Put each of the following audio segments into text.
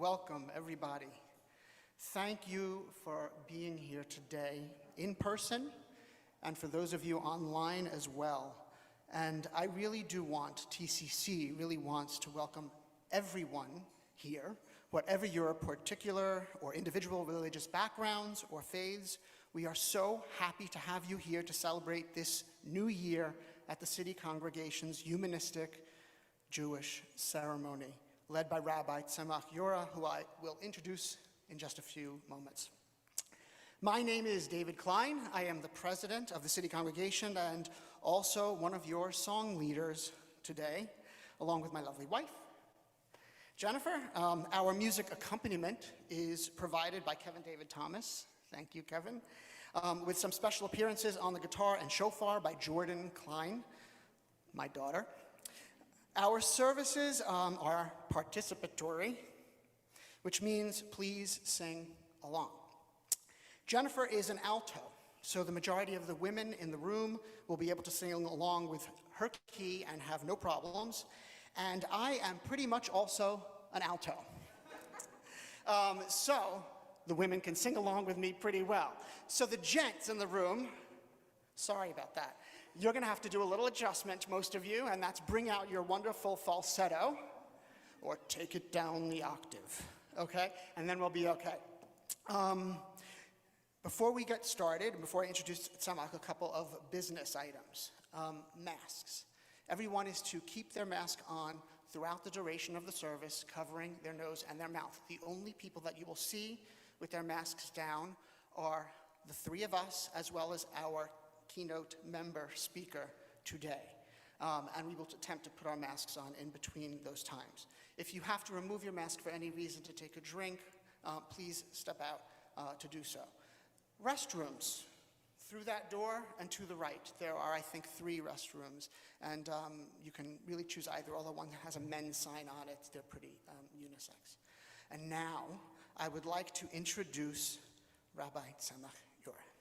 welcome everybody. Thank you for being here today in person and for those of you online as well. And I really do want, TCC really wants to welcome everyone here, whatever your particular or individual religious backgrounds or faiths. We are so happy to have you here to celebrate this new year at the City Congregation's Humanistic Jewish ceremony, led by Rabbi Tzemah Yoreh, who I will introduce in just a few moments. My name is David Klein. I am the president of the City Congregation and also one of your song leaders today, along with my lovely wife, Jennifer. Our music accompaniment is provided by Kevin David Thomas. Thank you, Kevin. With some special appearances on the guitar and shofar by Jordan Klein, my daughter. Our services are participatory, which means please sing along. Jennifer is an alto, so the majority of the women in the room will be able to sing along with her key and have no problems. And I am pretty much also an alto. So the women can sing along with me pretty well. So the gents in the room, sorry about that. You're gonna have to do a little adjustment, most of you, and that's bring out your wonderful falsetto or take it down the octave, okay? And then we'll be okay. Before we get started, before I introduce Tzemach, a couple of business items. Masks. Everyone is to keep their mask on throughout the duration of the service, covering their nose and their mouth. The only people that you will see with their masks down are the three of us, as well as our keynote member speaker today. And we will attempt to put our masks on in between those times. If you have to remove your mask for any reason to take a drink, please step out to do so. Restrooms. Through that door and to the right, there are, I think, 3 restrooms, and you can really choose either, although one has a men's sign on it. They're pretty unisex. And now, I would like to introduce Rabbi Tzemah Yoreh.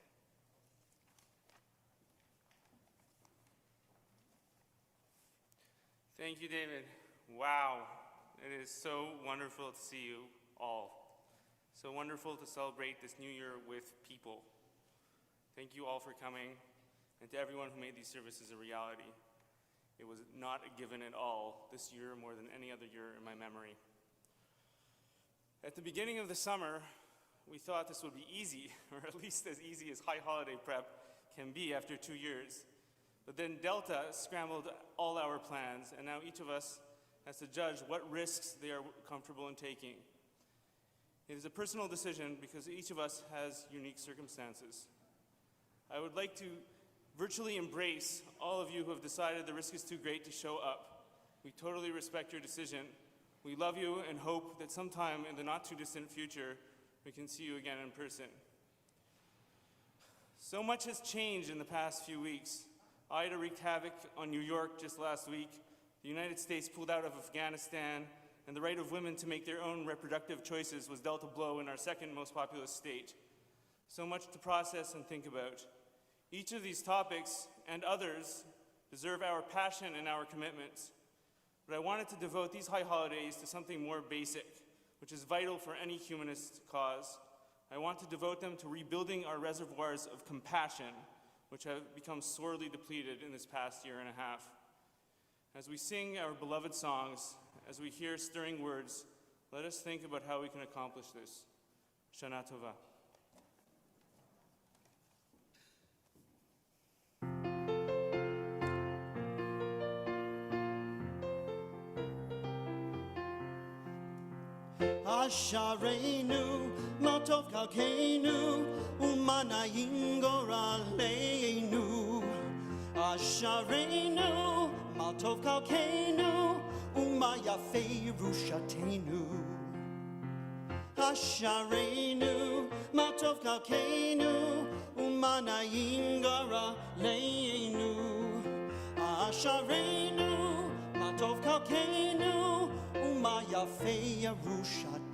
Thank you, David. Wow, it is so wonderful to see you all. So wonderful to celebrate this new year with people. Thank you all for coming, and to everyone who made these services a reality. It was not a given at all this year, more than any other year in my memory. At the beginning of the summer, we thought this would be easy, or at least as easy as high holiday prep can be after 2 years. But then Delta scrambled all our plans, and now each of us has to judge what risks they are comfortable in taking. It is a personal decision because each of us has unique circumstances. I would like to virtually embrace all of you who have decided the risk is too great to show up. We totally respect your decision. We love you and hope that sometime in the not too distant future, we can see you again in person. So much has changed in the past few weeks. Ida wreaked havoc on New York just last week. The United States pulled out of Afghanistan, and the right of women to make their own reproductive choices was dealt a blow in our second most populous state. So much to process and think about. Each of these topics and others deserve our passion and our commitments. But I wanted to devote these high holidays to something more basic, which is vital for any humanist cause. I want to devote them to rebuilding our reservoirs of compassion, which have become sorely depleted in this past year and a half. As we sing our beloved songs, as we hear stirring words, let us think about how we can accomplish this. Shana Tova. Ashareinu, Matov Kalkeinu, Umanayim Goraleinu. Ashareinu, Matov Kalkeinu, Umayafei Rushatenu. Ashareinu, Matov Kalkeinu, Umanayim Goraleinu. Ashareinu, Matov Kalkeinu, Umayafei Rushatenu.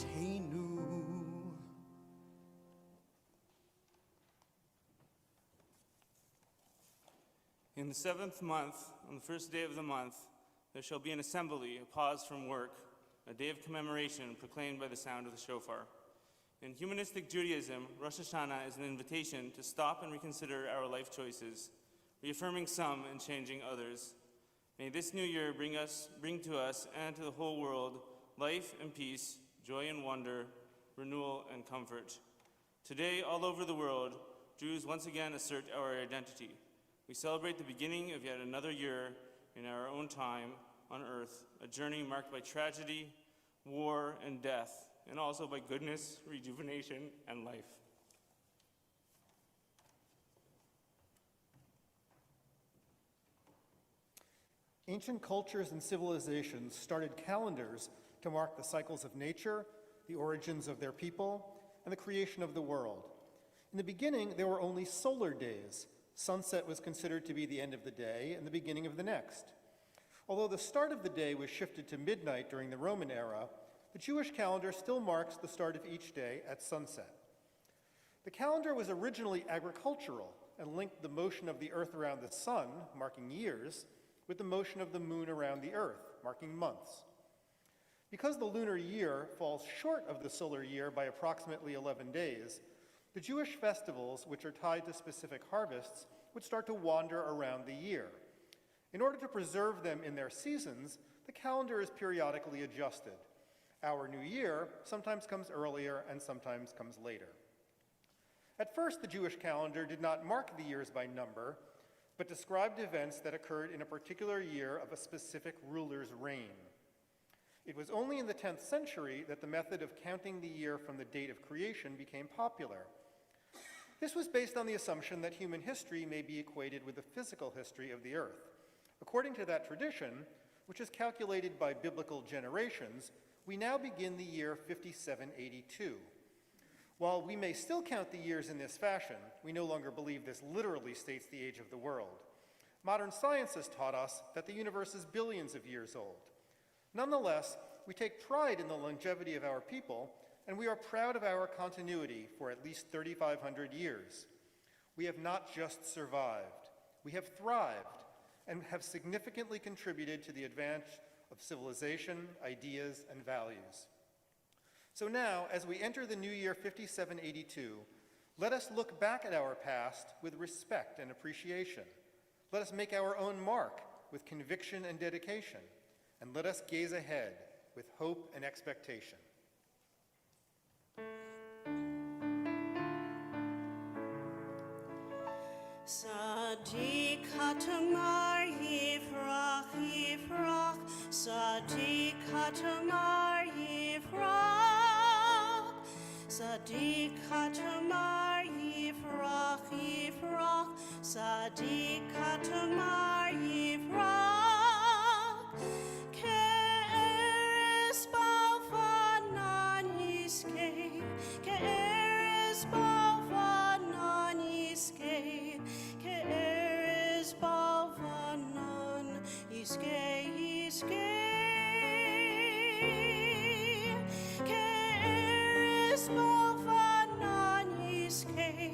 In the 7th month, on the first day of the month, there shall be an assembly, a pause from work, a day of commemoration proclaimed by the sound of the shofar. In Humanistic Judaism, Rosh Hashanah is an invitation to stop and reconsider our life choices, reaffirming some and changing others. May this new year bring to us and to the whole world life and peace, joy and wonder, renewal and comfort. Today, all over the world, Jews once again assert our identity. We celebrate the beginning of yet another year in our own time on earth, a journey marked by tragedy, war, and death, and also by goodness, rejuvenation, and life. Ancient cultures and civilizations started calendars to mark the cycles of nature, the origins of their people, and the creation of the world. In the beginning, there were only solar days. Sunset was considered to be the end of the day and the beginning of the next. Although the start of the day was shifted to midnight during the Roman era, the Jewish calendar still marks the start of each day at sunset. The calendar was originally agricultural and linked the motion of the earth around the sun, marking years, with the motion of the moon around the earth, marking months. Because the lunar year falls short of the solar year by approximately 11 days, the Jewish festivals, which are tied to specific harvests, would start to wander around the year. In order to preserve them in their seasons, the calendar is periodically adjusted. Our new year sometimes comes earlier and sometimes comes later. At first, the Jewish calendar did not mark the years by number, but described events that occurred in a particular year of a specific ruler's reign. It was only in the 10th century that the method of counting the year from the date of creation became popular. This was based on the assumption that human history may be equated with the physical history of the earth. According to that tradition, which is calculated by biblical generations, we now begin the year 5782. While we may still count the years in this fashion, we no longer believe this literally states the age of the world. Modern science has taught us that the universe is billions of years old. Nonetheless, we take pride in the longevity of our people, and we are proud of our continuity for at least 3,500 years. We have not just survived, we have thrived and have significantly contributed to the advance of civilization, ideas, and values. So now, as we enter the new year 5782, let us look back at our past with respect and appreciation. Let us make our own mark with conviction and dedication, and let us gaze ahead with hope and expectation. Sadiq Hatamar Yifrach Yifrach, Sadiq Hatamar Yifrach, Sadiq Hatamar Yifrach Yifrach, Sadiq Hatamar Yifrach, Ke'eres Balfanan Yiskei, Ke'eres Balfanan Yiskei, Ke'eres Balfanan Yiskei, Yiskei, Ke'eres Balfanan Yiskei,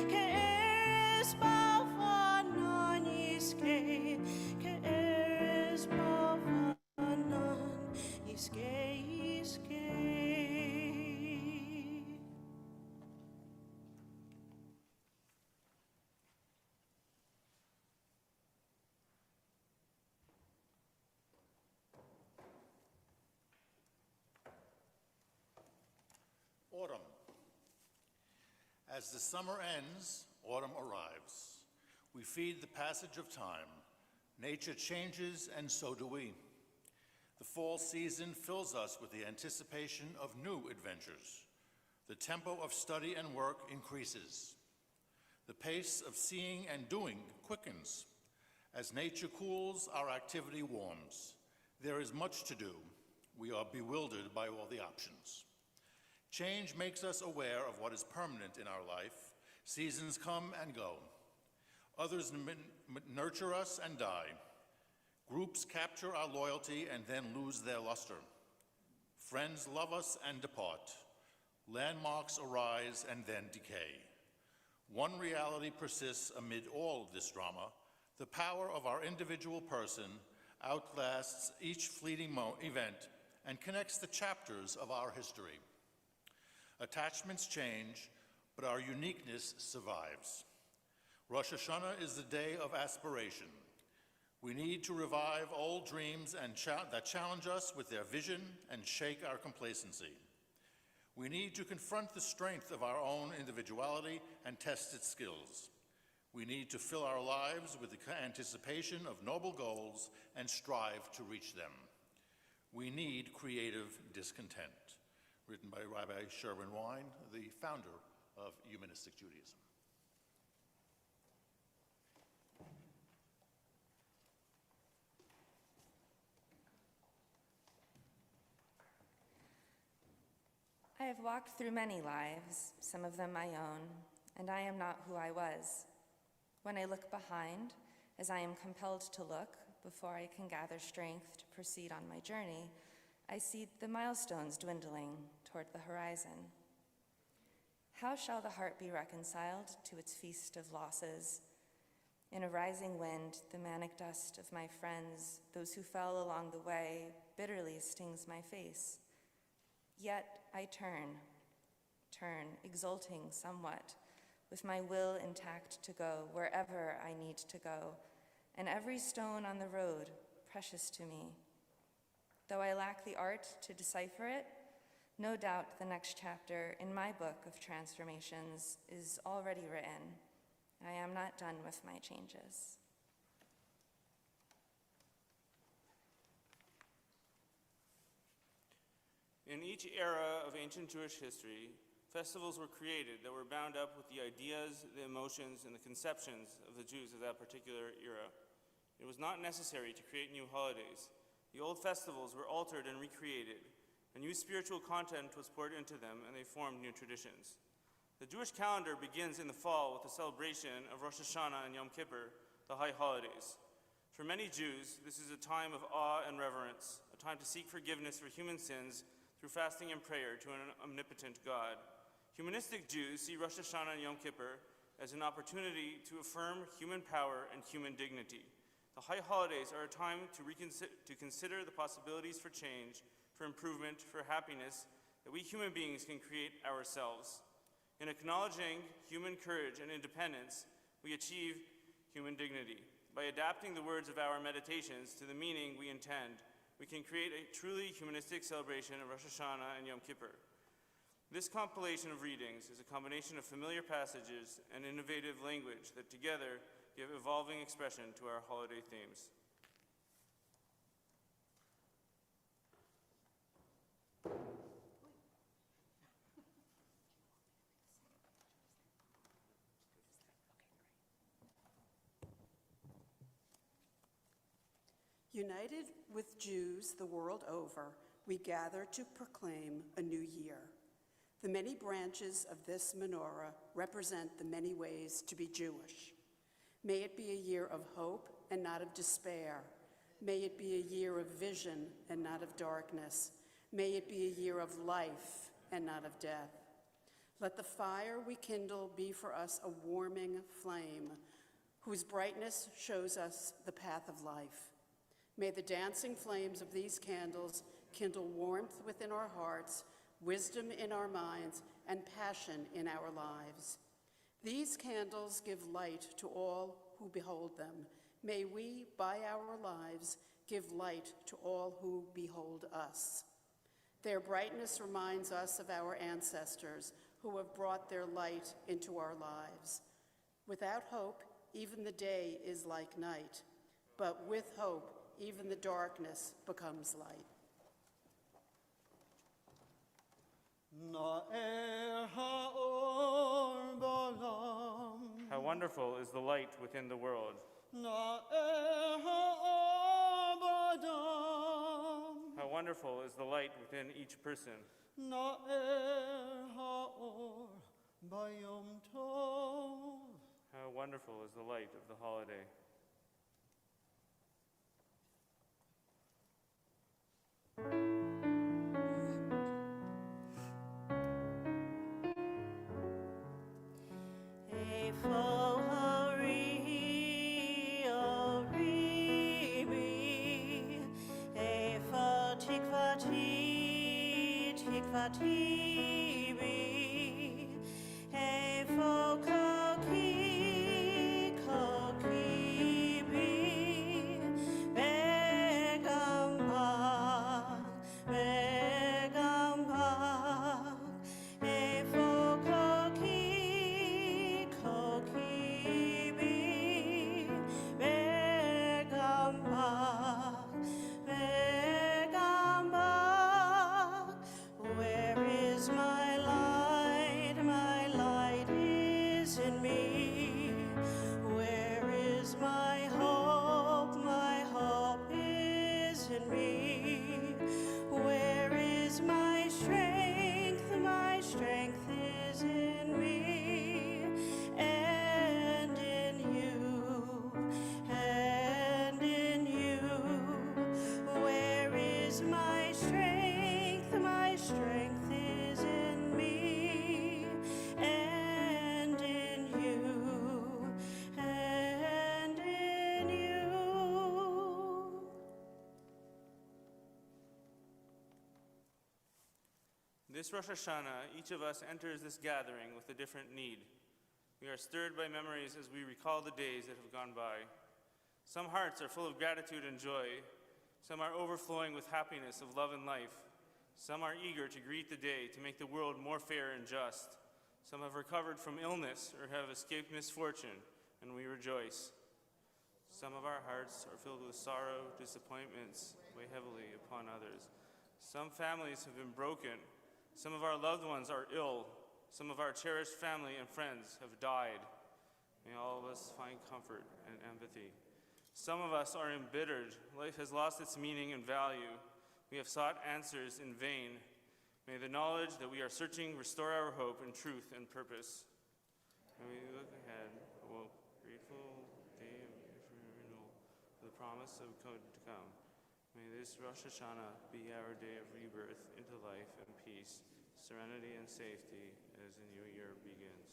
Ke'eres Balfanan Yiskei, Ke'eres Balfanan Yiskei, Yiskei. Autumn. As the summer ends, autumn arrives. We feed the passage of time. Nature changes, and so do we. The fall season fills us with the anticipation of new adventures. The tempo of study and work increases. The pace of seeing and doing quickens. As nature cools, our activity warms. There is much to do. We are bewildered by all the options. Change makes us aware of what is permanent in our life. Seasons come and go. Others nurture us and die. Groups capture our loyalty and then lose their luster. Friends love us and depart. Landmarks arise and then decay. One reality persists amid all of this drama. The power of our individual person outlasts each fleeting event and connects the chapters of our history. Attachments change, but our uniqueness survives. Rosh Hashanah is the day of aspiration. We need to revive old dreams that challenge us with their vision and shake our complacency. We need to confront the strength of our own individuality and test its skills. We need to fill our lives with the anticipation of noble goals and strive to reach them. We need creative discontent. Written by Rabbi Sherwin Wine, the founder of Humanistic Judaism. I have walked through many lives, some of them my own, and I am not who I was. When I look behind, as I am compelled to look before I can gather strength to proceed on my journey, I see the milestones dwindling toward the horizon. How shall the heart be reconciled to its feast of losses? In a rising wind, the manic dust of my friends, those who fell along the way, bitterly stings my face. Yet I turn, exulting somewhat, with my will intact to go wherever I need to go, and every stone on the road precious to me. Though I lack the art to decipher it, no doubt the next chapter in my book of transformations is already written. I am not done with my changes. In each era of ancient Jewish history, festivals were created that were bound up with the ideas, the emotions, and the conceptions of the Jews of that particular era. It was not necessary to create new holidays. The old festivals were altered and recreated. A new spiritual content was poured into them, and they formed new traditions. The Jewish calendar begins in the fall with the celebration of Rosh Hashanah and Yom Kippur, the high holidays. For many Jews, this is a time of awe and reverence, a time to seek forgiveness for human sins through fasting and prayer to an omnipotent God. Humanistic Jews see Rosh Hashanah and Yom Kippur as an opportunity to affirm human power and human dignity. The high holidays are a time to consider the possibilities for change, for improvement, for happiness that we human beings can create ourselves. In acknowledging human courage and independence, we achieve human dignity. By adapting the words of our meditations to the meaning we intend, we can create a truly humanistic celebration of Rosh Hashanah and Yom Kippur. This compilation of readings is a combination of familiar passages and innovative language that together give evolving expression to our holiday themes. United with Jews the world over, we gather to proclaim a new year. The many branches of this menorah represent the many ways to be Jewish. May it be a year of hope and not of despair. May it be a year of vision and not of darkness. May it be a year of life and not of death. Let the fire we kindle be for us a warming flame, whose brightness shows us the path of life. May the dancing flames of these candles kindle warmth within our hearts, wisdom in our minds, and passion in our lives. These candles give light to all who behold them. May we, by our lives, give light to all who behold us. Their brightness reminds us of our ancestors who have brought their light into our lives. Without hope, even the day is like night, but with hope, even the darkness becomes light. How wonderful is the light within the world. How wonderful is the light within each person. How wonderful is the light of the holiday. Tikva tibi, efo koki, koki bi, begamba, begamba, efo koki, koki bi, begamba, begamba. Where is my light? My light is in me. Where is my hope? My hope is in me. Where is my strength? My strength is in me and in you, and in you. Where is my strength? My strength is in me and in you, and in you. This Rosh Hashanah, each of us enters this gathering with a different need. We are stirred by memories as we recall the days that have gone by. Some hearts are full of gratitude and joy. Some are overflowing with happiness of love and life. Some are eager to greet the day to make the world more fair and just. Some have recovered from illness or have escaped misfortune, and we rejoice. Some of our hearts are filled with sorrow, disappointments weigh heavily upon others. Some families have been broken. Some of our loved ones are ill. Some of our cherished family and friends have died. May all of us find comfort and empathy. Some of us are embittered. Life has lost its meaning and value. We have sought answers in vain. May the knowledge that we are searching restore our hope in truth and purpose. May we look ahead, a grateful day of renewal for the promise of good to come. May this Rosh Hashanah be our day of rebirth into life and peace, serenity and safety as the new year begins.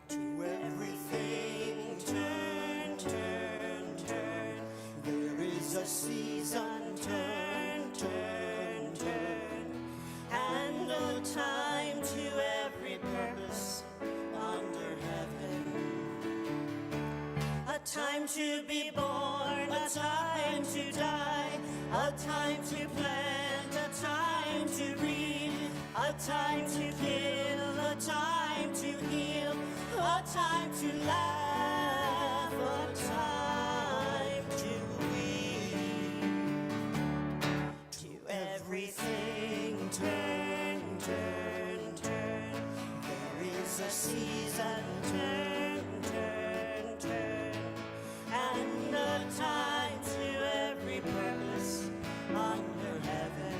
To everything turn, turn, turn. There is a season, turn, turn, turn. And a time to every purpose under heaven. A time to be born, a time to die, a time to plant, a time to reap, a time to kill, a time to heal, a time to laugh, a time to weep. To everything turn, turn, turn. There is a season, turn, turn, turn. And a time to every purpose under heaven.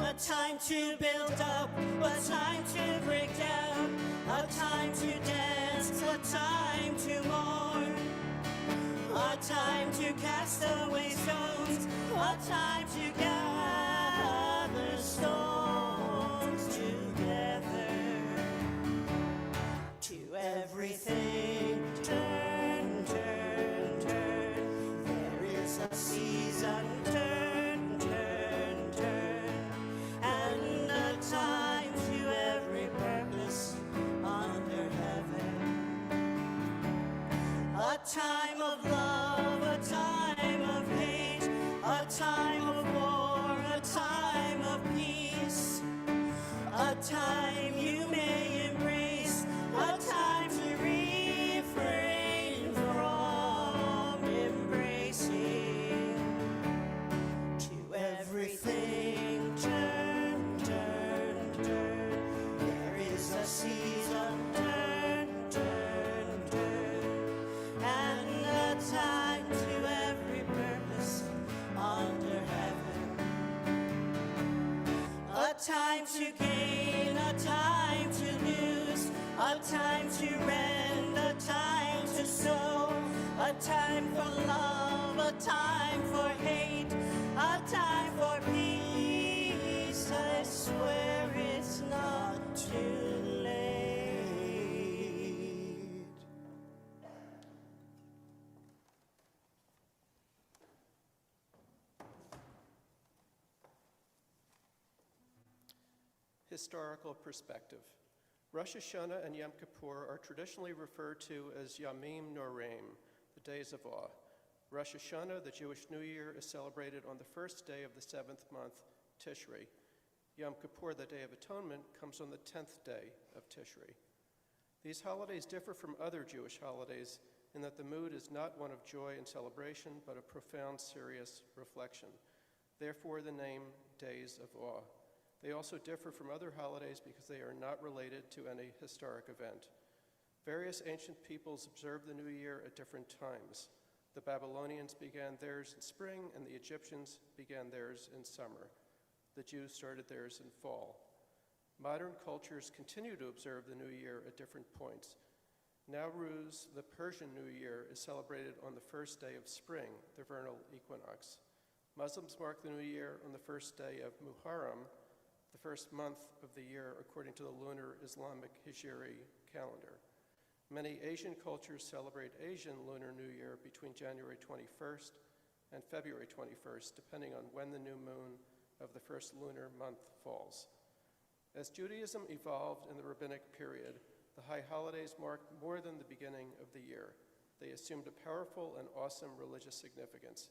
A time to build up, a time to break down, a time to dance, a time to mourn, a time to cast away stones, a time to gather stones together. To everything turn, turn, turn. There is a season, turn, turn, turn. And a time to every purpose under heaven. A time of love, a time of hate, a time of war, a time of peace, a time you may embrace, a time to refrain from embracing. To everything turn, turn, turn. There is a season, turn, turn, turn. And a time to every purpose under heaven. A time to gain, a time to lose, a time to rend, a time to sow, a time for love, a time for hate, a time for peace. I swear it's not too late. historical perspective. Rosh Hashanah and Yom Kippur are traditionally referred to as Yamim Noraim, the days of awe. Rosh Hashanah, the Jewish New Year, is celebrated on the first day of the 7th month, Tishri. Yom Kippur, the Day of Atonement, comes on the 10th day of Tishri. These holidays differ from other Jewish holidays in that the mood is not one of joy and celebration, but of profound, serious reflection. Therefore, the name Days of Awe. They also differ from other holidays because they are not related to any historic event. Various ancient peoples observed the New Year at different times. The Babylonians began theirs in spring, and the Egyptians began theirs in summer. The Jews started theirs in fall. Modern cultures continue to observe the New Year at different points. Nowruz, the Persian New Year, is celebrated on the first day of spring, the vernal equinox. Muslims mark the New Year on the first day of Muharram, the first month of the year according to the lunar Islamic Hijri calendar. Many Asian cultures celebrate Asian Lunar New Year between January 21st and February 21st, depending on when the new moon of the first lunar month falls. As Judaism evolved in the rabbinic period, the high holidays marked more than the beginning of the year. They assumed a powerful and awesome religious significance.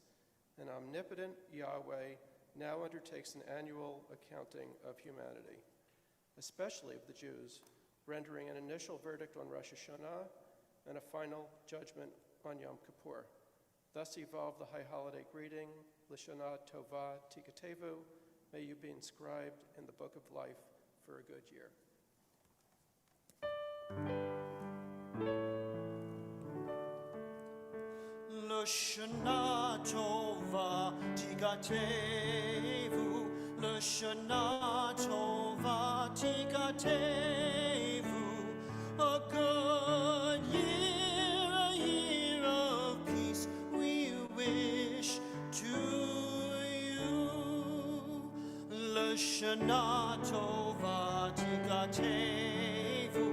An omnipotent Yahweh now undertakes an annual accounting of humanity, especially of the Jews, rendering an initial verdict on Rosh Hashanah and a final judgment on Yom Kippur. Thus evolved the high holiday greeting, L'Shana Tova Tikatevu, may you be inscribed in the book of life for a good year. L'Shana Tova Tikatevu, L'Shana Tova Tikatevu, a good year, a year of peace we wish to you. L'Shana Tova Tikatevu,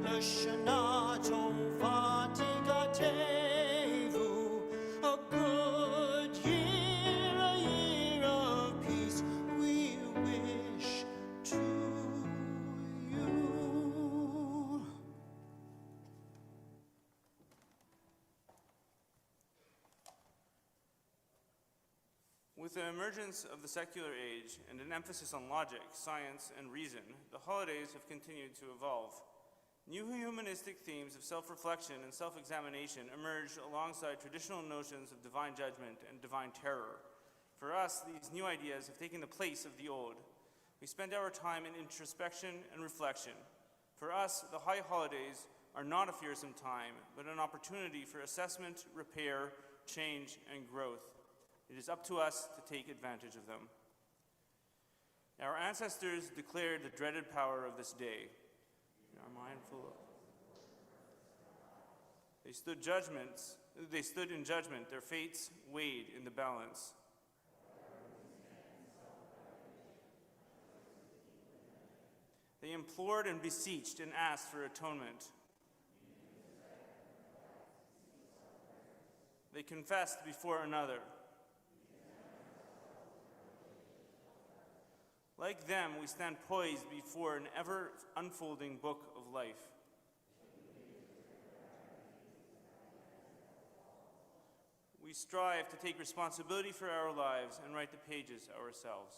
L'Shana Tova Tikatevu, a good year, a year of peace we wish to you. With the emergence of the secular age and an emphasis on logic, science, and reason, the holidays have continued to evolve. New humanistic themes of self-reflection and self-examination emerged alongside traditional notions of divine judgment and divine terror. For us, these new ideas have taken the place of the old. We spend our time in introspection and reflection. For us, the high holidays are not a fearsome time, but an opportunity for assessment, repair, change, and growth. It is up to us to take advantage of them. Our ancestors declared the dreaded power of this day. We are mindful of. They stood in judgment, their fates weighed in the balance. They implored and beseeched and asked for atonement. They confessed before another. Like them, we stand poised before an ever-unfolding book of life. We strive to take responsibility for our lives and write the pages ourselves.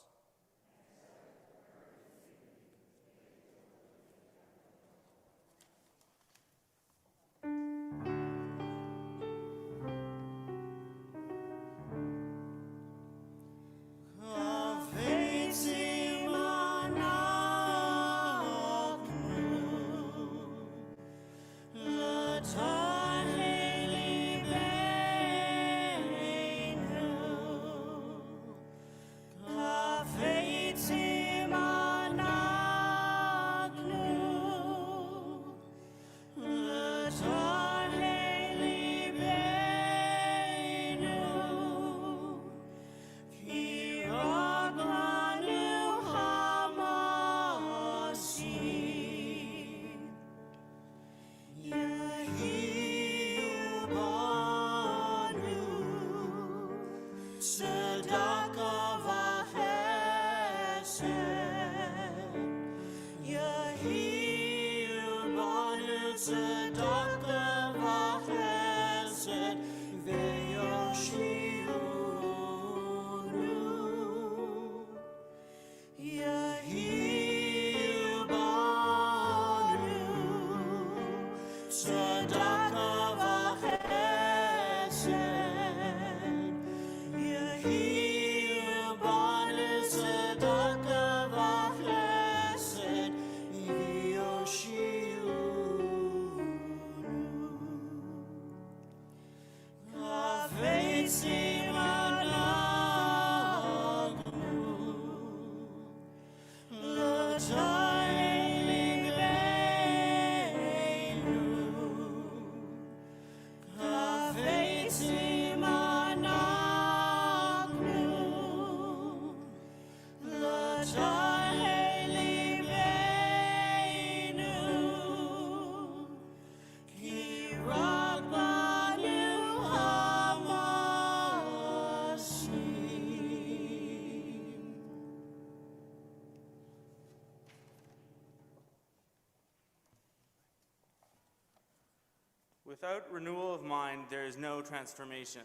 Without renewal of mind, there is no transformation.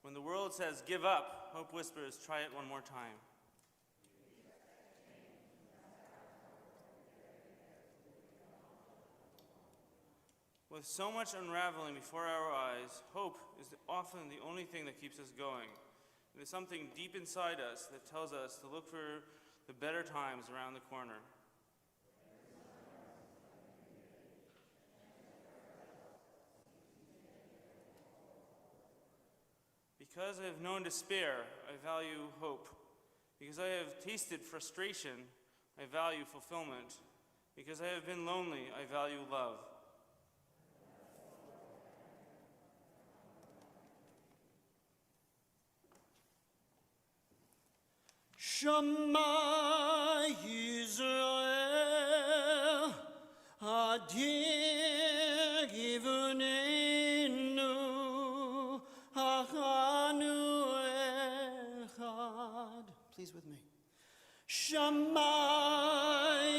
When the world says, give up, hope whispers, try it one more time. With so much unraveling before our eyes, hope is often the only thing that keeps us going. It is something deep inside us that tells us to look for the better times around the corner. Because I have known despair, I value hope. Because I have tasted frustration, I value fulfillment. Because I have been lonely, I value love. Shema Yisrael, Adir Givonenu, Achanu Echad. Please with me. Shema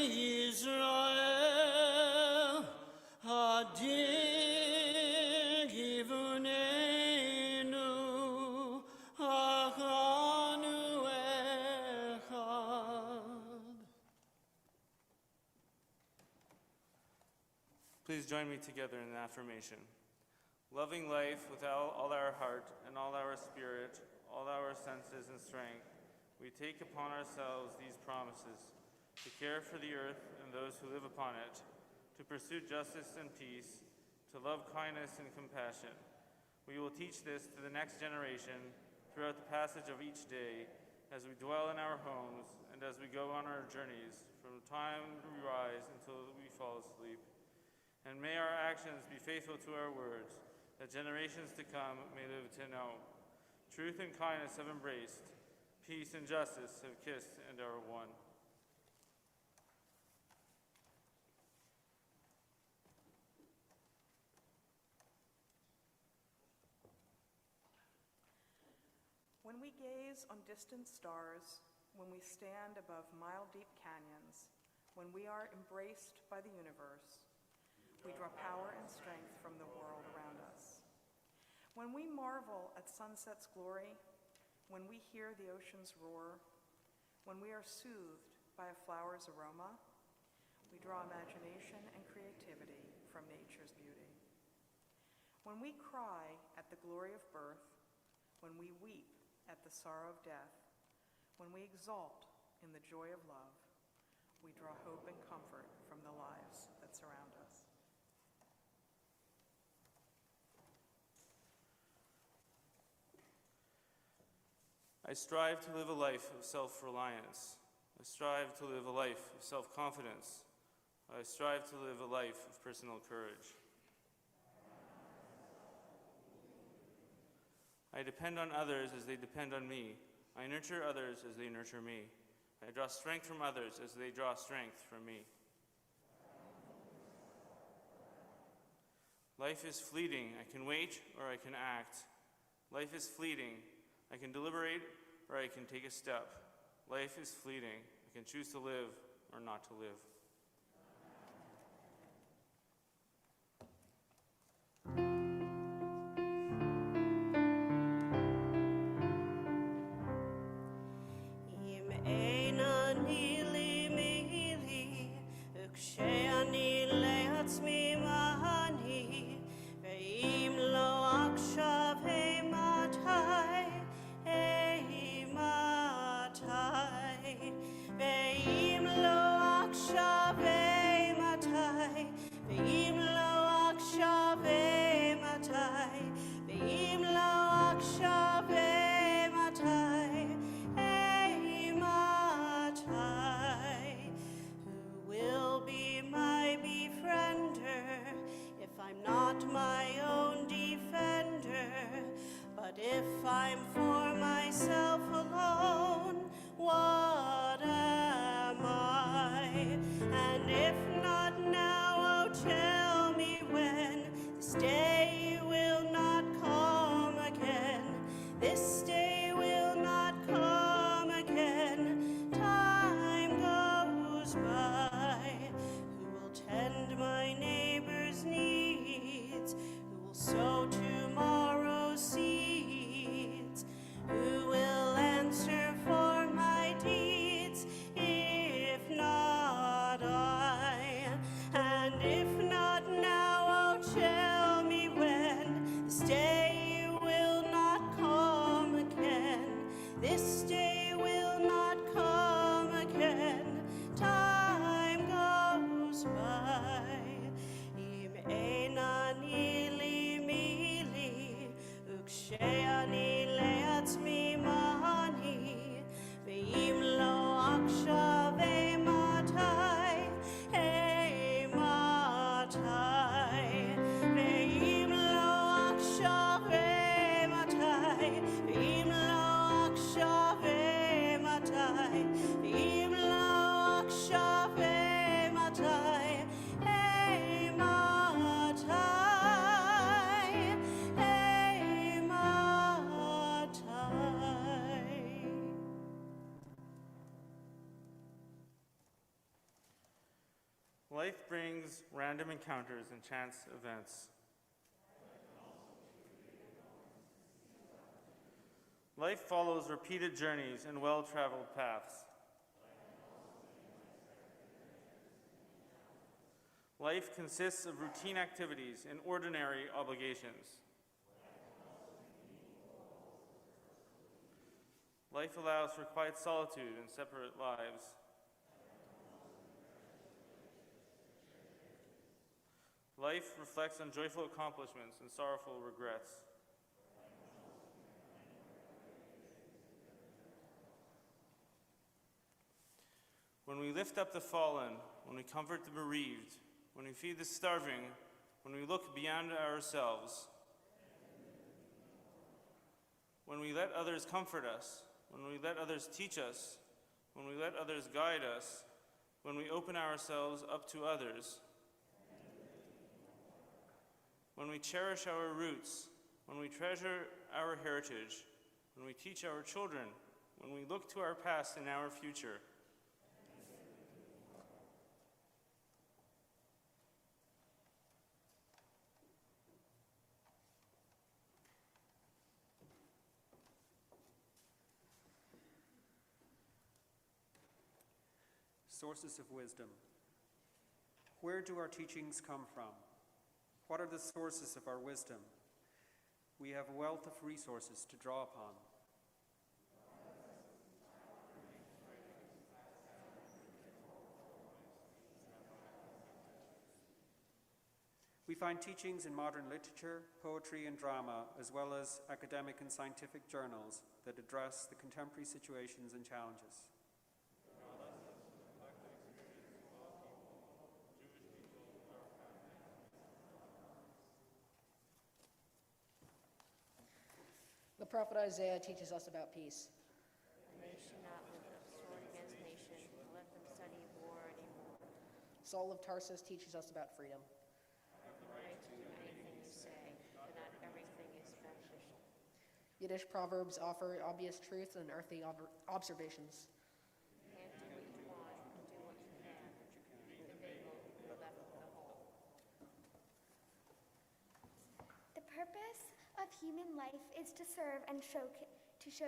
Yisrael, Adir Givonenu, Achanu Echad. Please join me together in the affirmation. Loving life with all our heart and all our spirit, all our senses and strength, we take upon ourselves these promises: to care for the earth and those who live upon it, to pursue justice and peace, to love kindness and compassion. We will teach this to the next generation throughout the passage of each day, as we dwell in our homes and as we go on our journeys from the time we rise until we fall asleep. And may our actions be faithful to our words, that generations to come may live to know. Truth and kindness have embraced, peace and justice have kissed and are one. When we gaze on distant stars, when we stand above mile-deep canyons, when we are embraced by the universe, we draw power and strength from the world around us. When we marvel at sunset's glory, when we hear the ocean's roar, when we are soothed by a flower's aroma, we draw imagination and creativity from nature's beauty. When we cry at the glory of birth, when we weep at the sorrow of death, when we exalt in the joy of love, we draw hope and comfort from the lives that surround us. I strive to live a life of self-reliance. I strive to live a life of self-confidence. I strive to live a life of personal courage. I depend on others as they depend on me. I nurture others as they nurture me. I draw strength from others as they draw strength from me. Life is fleeting. I can wait or I can act. Life is fleeting. I can deliberate or I can take a step. Life is fleeting. I can choose to live or not to live. Who will be my befriender? I'm for myself alone, what am I? And if not now, oh, tell me when this day will not come again. This day will not come again. Time goes by. Who will tend my neighbor's needs? Who will sow tomorrow's seeds? Who will answer for my deeds? If not I, and if not now, oh, tell me when this day will not come again. This day will not come again. Time goes by. Im ena nili mili, uksheani leatzmi mani, ve'im lo aksha ve'matai, hey matai, ve'im lo aksha ve'matai, ve'im lo aksha ve'matai, ve'im lo aksha ve'matai, hey matai, hey matai. Life brings random encounters and chance events. Life follows repeated journeys and well-traveled paths. Life consists of routine activities and ordinary obligations. Life allows for quiet solitude and separate lives. Life reflects on joyful accomplishments and sorrowful regrets. When we lift up the fallen, when we comfort the bereaved, when we feed the starving, when we look beyond ourselves, when we let others comfort us, when we let others teach us, when we let others guide us, when we open ourselves up to others, when we cherish our roots, when we treasure our heritage, when we teach our children, when we look to our past and our future. Sources of wisdom. Where do our teachings come from? What are the sources of our wisdom? We have a wealth of resources to draw upon. We find teachings in modern literature, poetry, and drama, as well as academic and scientific journals that address the contemporary situations and challenges. The prophet Isaiah teaches us about peace. Nation not lift up sword against nation, nor let them study war anymore. Saul of Tarsus teaches us about freedom. Have the right to do anything you say, but not everything is beneficial. Yiddish proverbs offer obvious truths and earthy observations. You can't do what you want, do what you can. The big will be left with the whole. The purpose of human life is to serve and show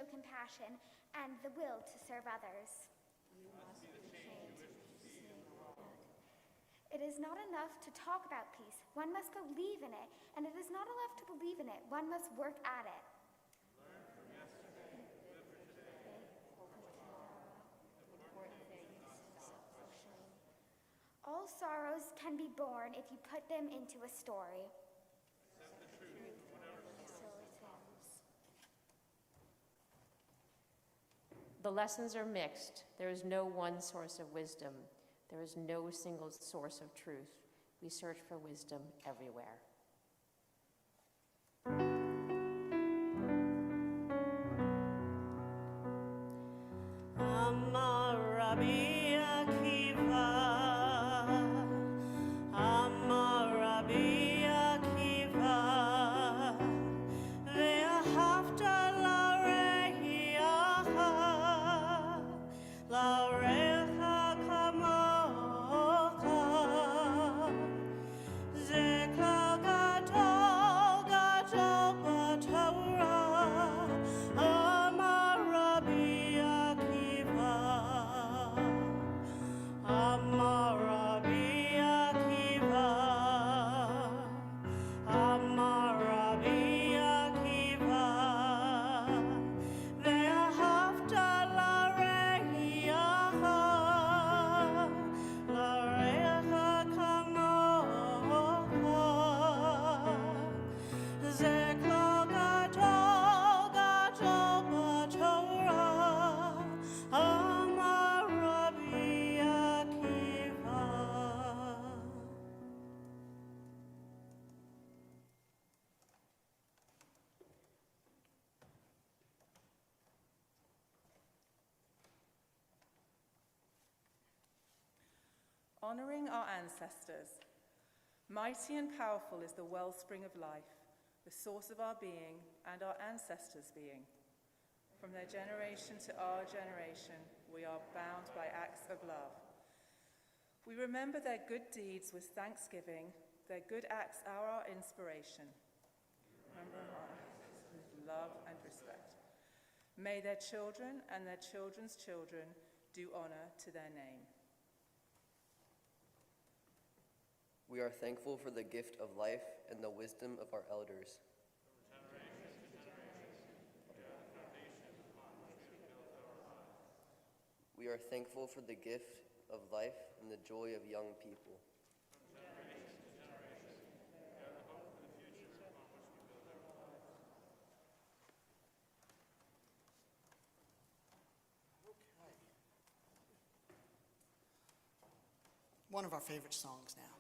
compassion and the will to serve others. You must be trained to see the world. It is not enough to talk about peace. One must believe in it, and it is not enough to believe in it. One must work at it. Learn from yesterday, live for today, hope for tomorrow. Important things, suffer shame. All sorrows can be borne if you put them into a story. The lessons are mixed. There is no one source of wisdom. There is no single source of truth. We search for wisdom everywhere. Amar Rabbi Akiva, Amar Rabbi Akiva, Ve'ahavta l're'echa, l're'echa kamocha, ze klal gadol, gadol b'Torah, Amar Rabbi Akiva, Amar Rabbi Akiva, Amar Rabbi Akiva, Ve'ahavta l're'echa, l're'echa kamocha, ze klal gadol, gadol b'Torah, Amar Rabbi Akiva. Honoring our ancestors. Mighty and powerful is the wellspring of life, the source of our being and our ancestors' being. From their generation to our generation, we are bound by acts of love. We remember their good deeds with thanksgiving, their good acts are our inspiration. Remember our ancestors with love and respect. May their children and their children's children do honor to their name. We are thankful for the gift of life and the wisdom of our elders. We are thankful for the gift of life and the joy of young people. One of our favorite songs now.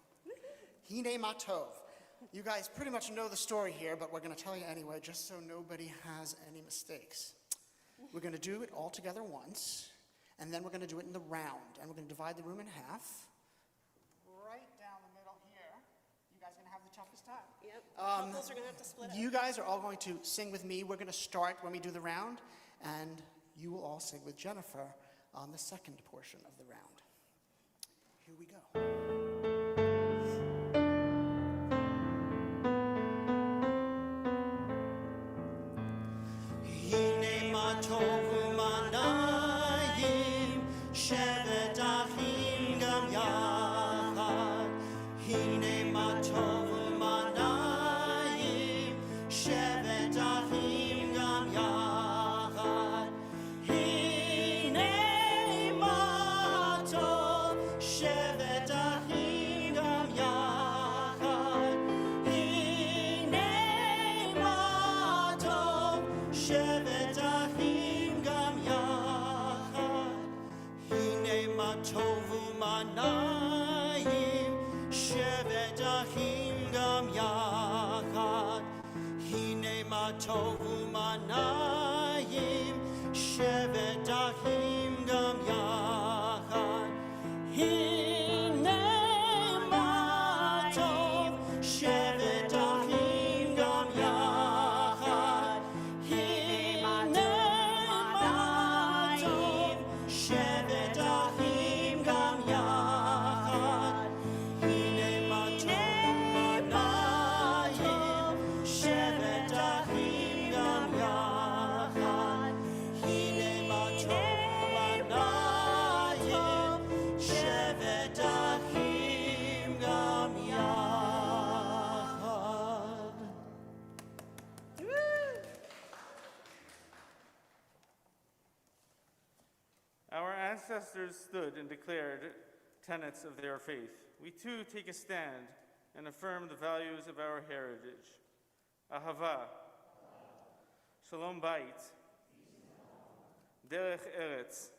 Hine Ma Tov. You guys pretty much know the story here, but we're going to tell you anyway, just so nobody has any mistakes. We're going to do it all together once, and then we're going to do it in the round, and we're going to divide the room in half. Right down the middle here. You guys are going to have the toughest time. Yep, couples are going to have to split up. You guys are all going to sing with me. We're going to start when we do the round, and you will all sing with Jennifer on the second portion of the round. Here we go. Hine ma tovu manayim, shevet achim gam yachad. Hine ma tovu manayim, shevet achim gam yachad. Hine ma tov, shevet achim gam yachad. Hine ma tov, shevet achim gam yachad. Hine ma tovu manayim, shevet achim gam yachad. Hine ma tovu manayim, shevet achim gam yachad. Hine ma tov, shevet achim gam yachad. Hine ma tov, shevet achim gam yachad. Hine ma tov manayim, shevet achim gam yachad. Hine ma tov manayim, shevet achim gam yachad. Our ancestors stood and declared tenets of their faith. We too take a stand and affirm the values of our heritage. Ahava, Shalom Bait, Derech Eretz.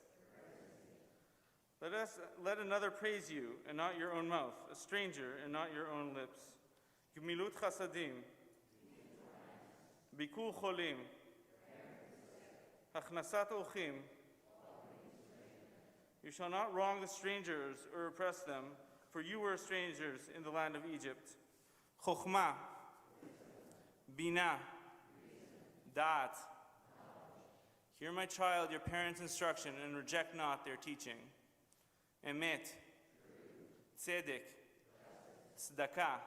Let another praise you and not your own mouth, a stranger and not your own lips. Gemilut Chasadim, Bikur Cholim, Hachnasat Ochim, You shall not wrong the strangers or oppress them, for you were strangers in the land of Egypt. Chokhmah, Bina, Da'at. Hear, my child, your parents' instruction, and reject not their teaching. Emet, Tzedek, Tzedakah,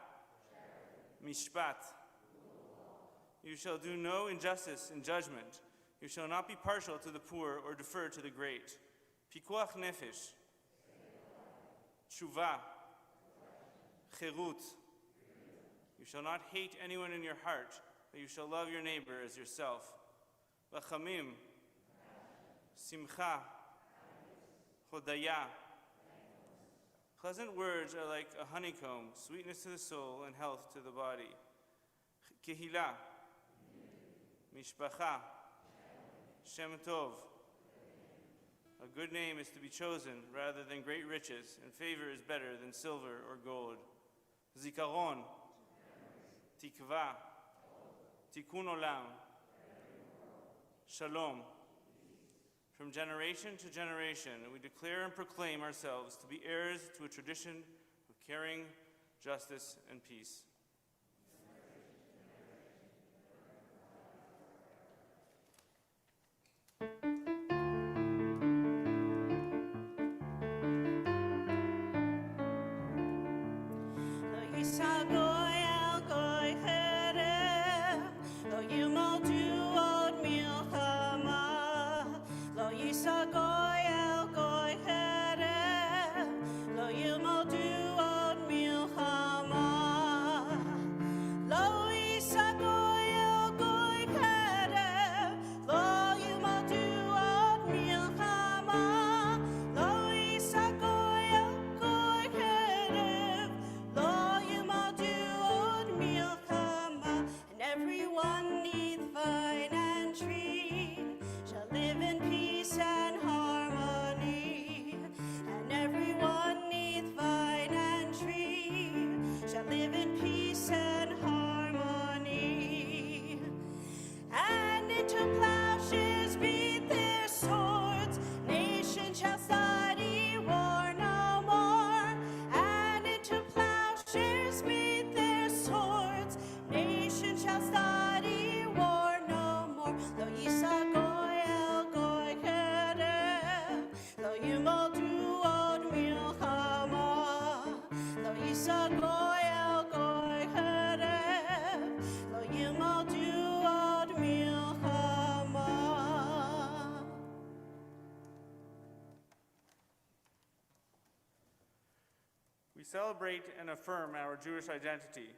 Mishpat. You shall do no injustice in judgment. You shall not be partial to the poor or defer to the great. Pikuach nefesh, Tshuva, Cherut. You shall not hate anyone in your heart, but you shall love your neighbor as yourself. Vachamim, Simcha, Hodaya. Pleasant words are like a honeycomb, sweetness to the soul and health to the body. Kehila, Mishpacha, Shem Tov. A good name is to be chosen rather than great riches, and favor is better than silver or gold. Zikaron, Tikva, Tikkun Olam, Shalom. From generation to generation, we declare and proclaim ourselves to be heirs to a tradition of caring, justice, and peace. We celebrate and affirm our Jewish identity.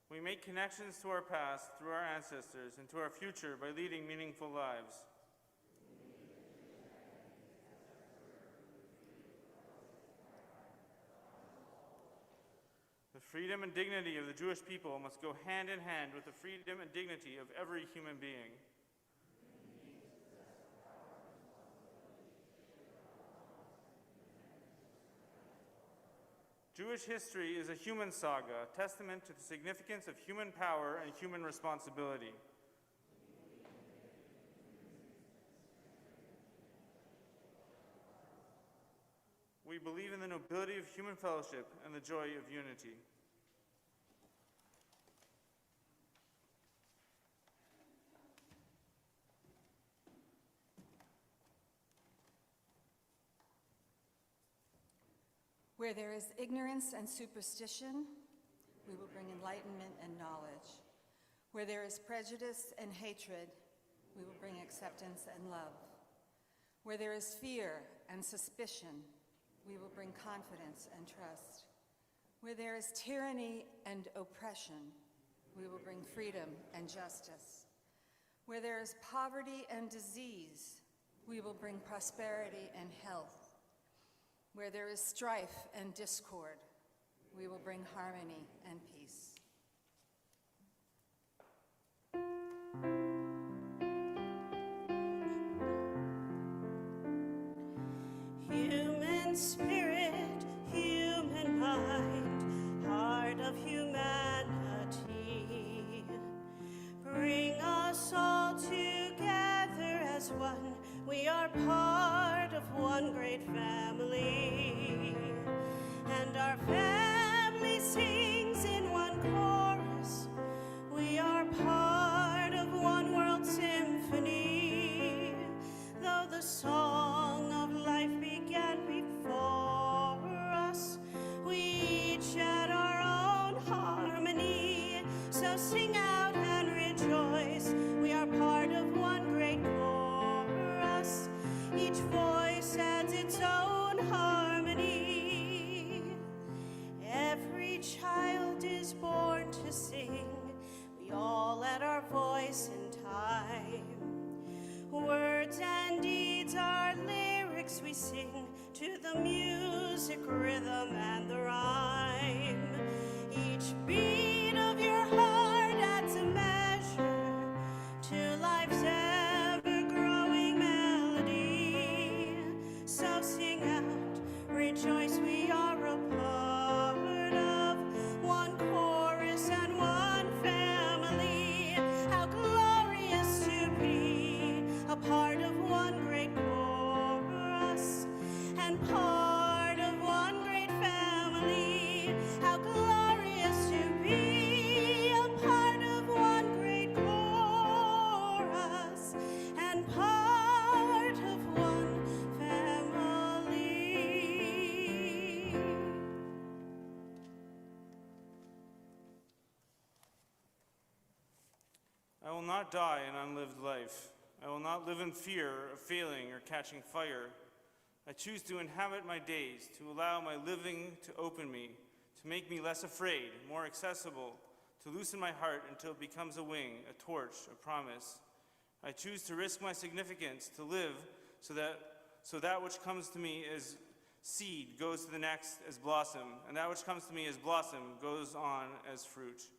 We make connections to our past through our ancestors and to our future by leading meaningful lives. The freedom and dignity of the Jewish people must go hand in hand with the freedom and dignity of every human being. Jewish history is a human saga, a testament to the significance of human power and human responsibility. We believe in the nobility of human fellowship and the joy of unity. Where there is ignorance and superstition, we will bring enlightenment and knowledge. Where there is prejudice and hatred, we will bring acceptance and love. Where there is fear and suspicion, we will bring confidence and trust. Where there is tyranny and oppression, we will bring freedom and justice. Where there is poverty and disease, we will bring prosperity and health. Where there is strife and discord, we will bring harmony and peace. Human spirit, human mind, heart of humanity, bring us to the music, rhythm, and the rhyme. Each beat of your heart adds a measure to life's ever-growing melody. So sing out, rejoice, we are a part of one chorus and one family. How glorious to be a part of one great chorus and part of one great family. How glorious to be a part of one great chorus and part of one family. I will not die an unlived life. I will not live in fear of failing or catching fire. I choose to inhabit my days, to allow my living to open me, to make me less afraid, more accessible, to loosen my heart until it becomes a wing, a torch, a promise. I choose to risk my significance, to live so that which comes to me as seed goes to the next as blossom, and that which comes to me as blossom goes on as fruit.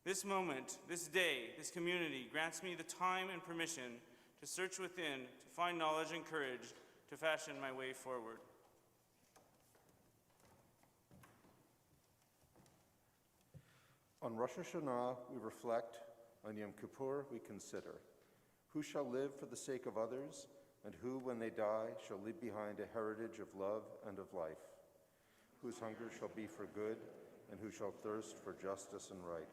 This moment, this day, this community grants me the time and permission to search within, to find knowledge and courage, to fashion my way forward. On Rosh Hashanah, we reflect. On Yom Kippur, we consider. Who shall live for the sake of others, and who, when they die, shall leave behind a heritage of love and of life? Whose hunger shall be for good, and who shall thirst for justice and right?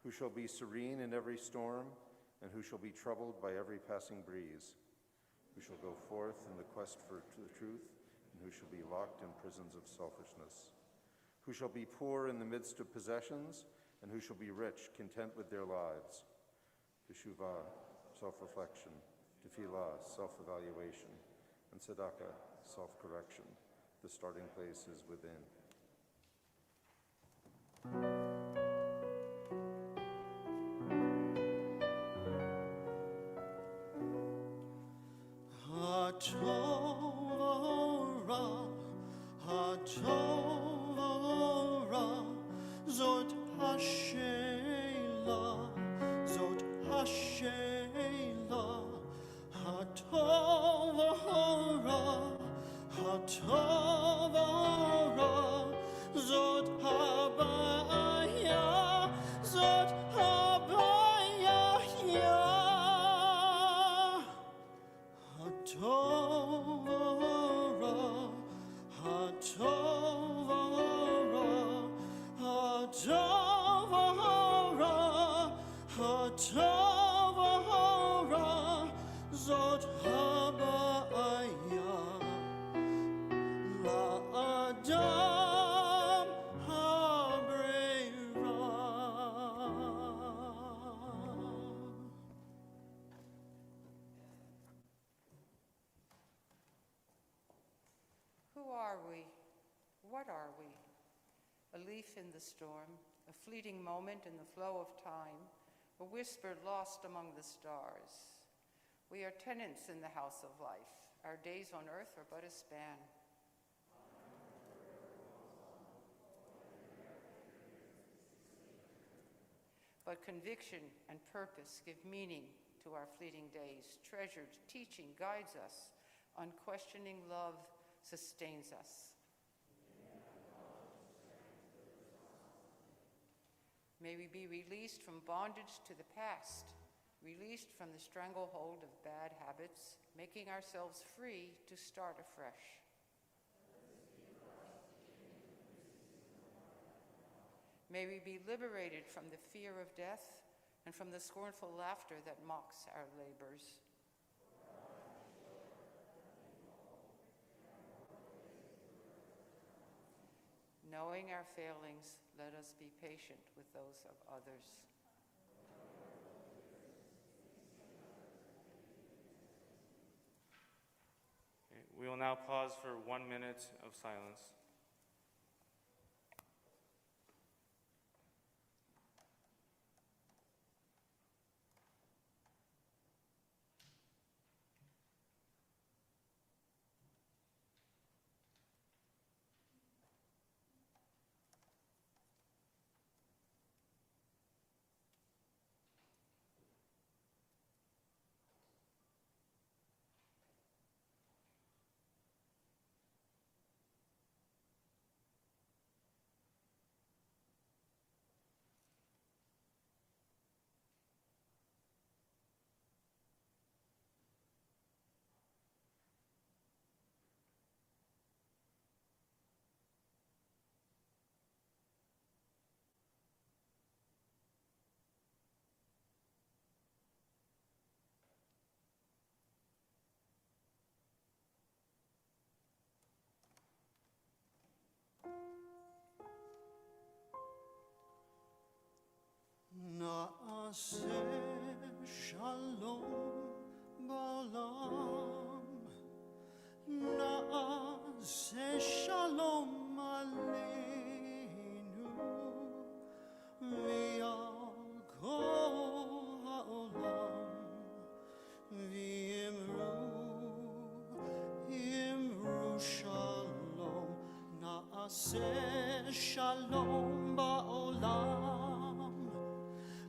Who shall be serene in every storm, and who shall be troubled by every passing breeze? Who shall go forth in the quest for the truth, and who shall be locked in prisons of selfishness? Who shall be poor in the midst of possessions, and who shall be rich, content with their lives? Teshuvah, self-reflection. Tefillah, self-evaluation. And tzedakah, self-correction. The starting place is within. HaTorah, HaTorah, Zot HaShelah, Zot HaShelah, HaTorah, HaTorah, Zot HaBaya, Zot HaBaya, HaTorah, HaTorah, HaTorah, HaTorah, Zot HaBaya, LaAdam HaBreira. Who are we? What are we? A leaf in the storm, a fleeting moment in the flow of time, a whisper lost among the stars. We are tenants in the house of life. Our days on earth are but a span. But conviction and purpose give meaning to our fleeting days. Treasured teaching guides us. Unquestioning love sustains us. May we be released from bondage to the past, released from the stranglehold of bad habits, making ourselves free to start afresh. May we be liberated from the fear of death and from the scornful laughter that mocks our labors. Knowing our failings, let us be patient with those of others. We will now pause for 1 minute of silence. Shalom ba'olam,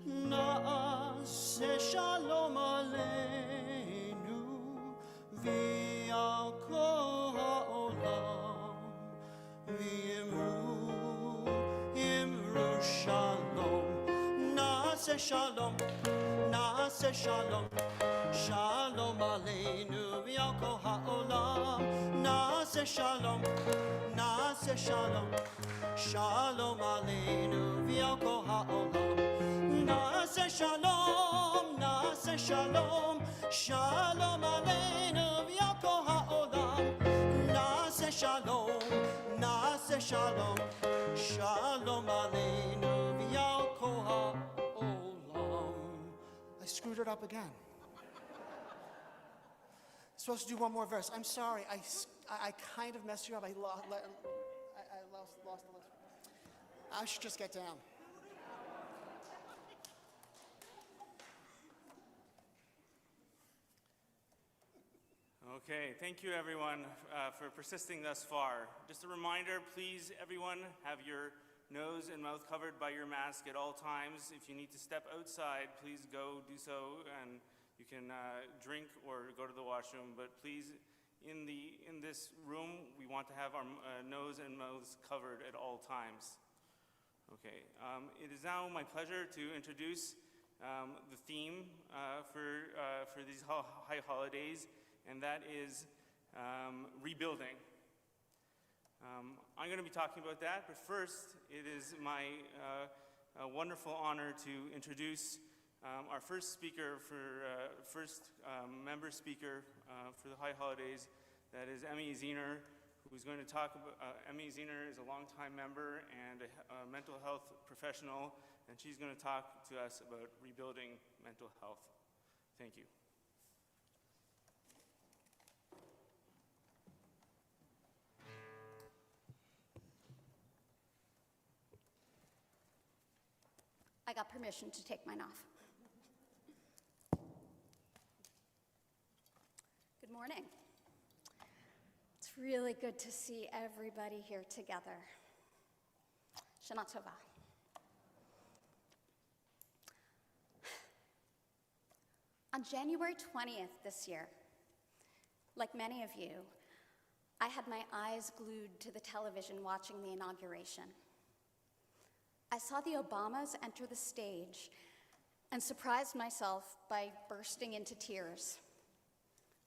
na'aseh shalom aleinu, v'al kol ha'olam, v'imru shalom, na'aseh shalom, shalom aleinu, v'al kol ha'olam, na'aseh shalom, Shalom aleinu v'al kol ha'olam. Na'aseh shalom, shalom aleinu v'al kol ha'olam. Na'aseh shalom, shalom aleinu v'al kol ha'olam. I screwed it up again. Supposed to do one more verse. I'm sorry. I kind of messed you up. I lost the list. I should just get down. Okay, thank you everyone for persisting thus far. Just a reminder, please everyone have your nose and mouth covered by your mask at all times. If you need to step outside, please go do so, and you can drink or go to the washroom, but please, in this room, we want to have our nose and mouths covered at all times. Okay, it is now my pleasure to introduce the theme for these high holidays, and that is rebuilding. I'm going to be talking about that, but first, it is my wonderful honor to introduce our first speaker member speaker for the high holidays. That is Emmy Zeiner, who's going to talk about. Emmy Zeiner is a longtime member and a mental health professional, and she's going to talk to us about rebuilding mental health. Thank you. I got permission to take mine off. Good morning. It's really good to see everybody here together. Shana Tova. On January 20th this year, like many of you, I had my eyes glued to the television watching the inauguration. I saw the Obamas enter the stage and surprised myself by bursting into tears.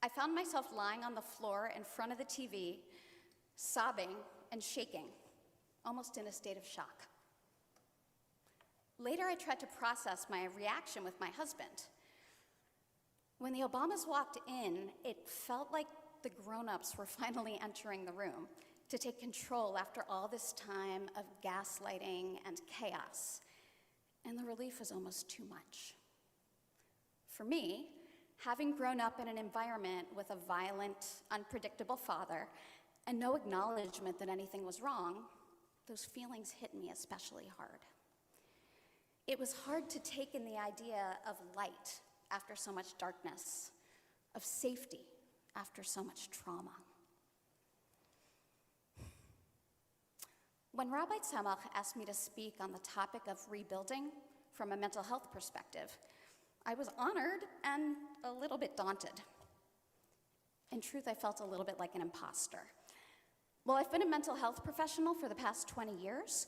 I found myself lying on the floor in front of the TV, sobbing and shaking, almost in a state of shock. Later, I tried to process my reaction with my husband. When the Obamas walked in, it felt like the grown-ups were finally entering the room to take control after all this time of gaslighting and chaos. And the relief was almost too much. For me, having grown up in an environment with a violent, unpredictable father and no acknowledgement that anything was wrong, those feelings hit me especially hard. It was hard to take in the idea of light after so much darkness, of safety after so much trauma. When Rabbi Tzemach asked me to speak on the topic of rebuilding from a mental health perspective, I was honored and a little bit daunted. In truth, I felt a little bit like an imposter. Well, I've been a mental health professional for the past 20 years.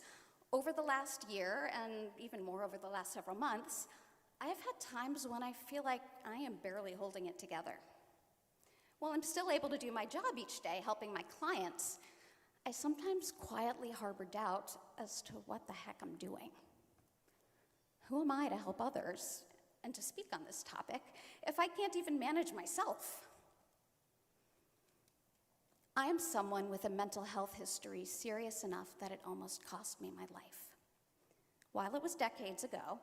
Over the last year, and even more over the last several months, I have had times when I feel like I am barely holding it together. While I'm still able to do my job each day, helping my clients, I sometimes quietly harbor doubt as to what the heck I'm doing. Who am I to help others and to speak on this topic if I can't even manage myself? I am someone with a mental health history serious enough that it almost cost me my life. While it was decades ago,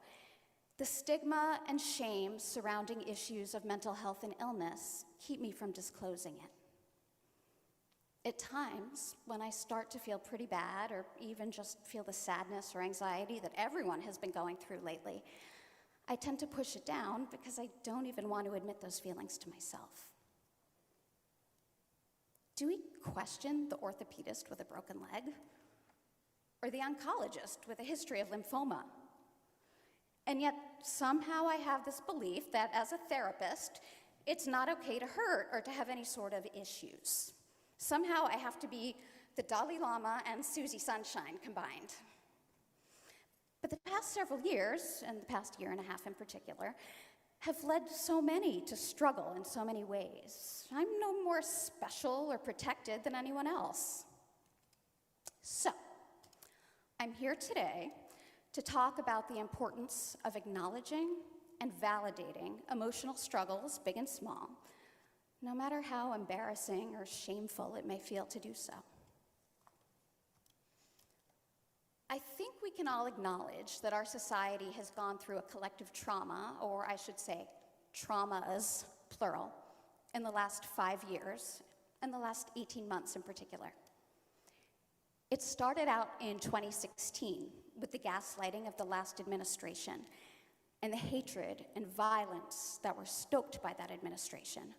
The stigma and shame surrounding issues of mental health and illness keep me from disclosing it. At times, when I start to feel pretty bad or even just feel the sadness or anxiety that everyone has been going through lately, I tend to push it down because I don't even want to admit those feelings to myself. Do we question the orthopedist with a broken leg? Or the oncologist with a history of lymphoma? And yet, somehow I have this belief that as a therapist, it's not okay to hurt or to have any sort of issues. Somehow I have to be the Dalai Lama and Susie Sunshine combined. But the past several years, and the past year and a half in particular, have led so many to struggle in so many ways. I'm no more special or protected than anyone else. So, I'm here today to talk about the importance of acknowledging and validating emotional struggles, big and small, no matter how embarrassing or shameful it may feel to do so. I think we can all acknowledge that our society has gone through a collective trauma, or I should say traumas, plural, in the last 5 years, and the last 18 months in particular. It started out in 2016 with the gaslighting of the last administration and the hatred and violence that were stoked by that administration,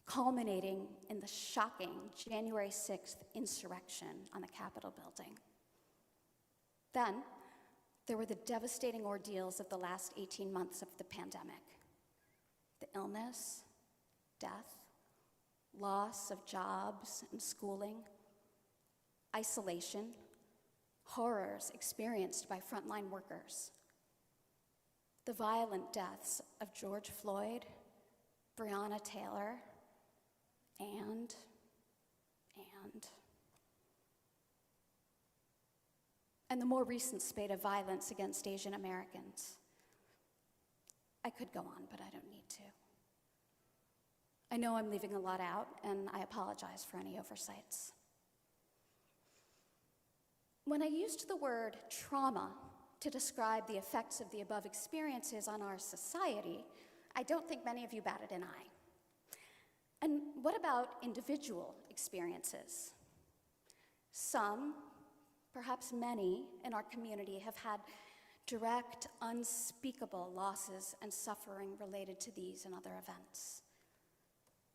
culminating in the shocking January 6th insurrection on the Capitol building. Then, there were the devastating ordeals of the last 18 months of the pandemic. The illness, death, loss of jobs and schooling, isolation, horrors experienced by frontline workers. The violent deaths of George Floyd, Breonna Taylor, and the more recent spate of violence against Asian Americans. I could go on, but I don't need to. I know I'm leaving a lot out, and I apologize for any oversights. When I used the word trauma to describe the effects of the above experiences on our society, I don't think many of you batted an eye. And what about individual experiences? Some, perhaps many, in our community have had direct, unspeakable losses and suffering related to these and other events.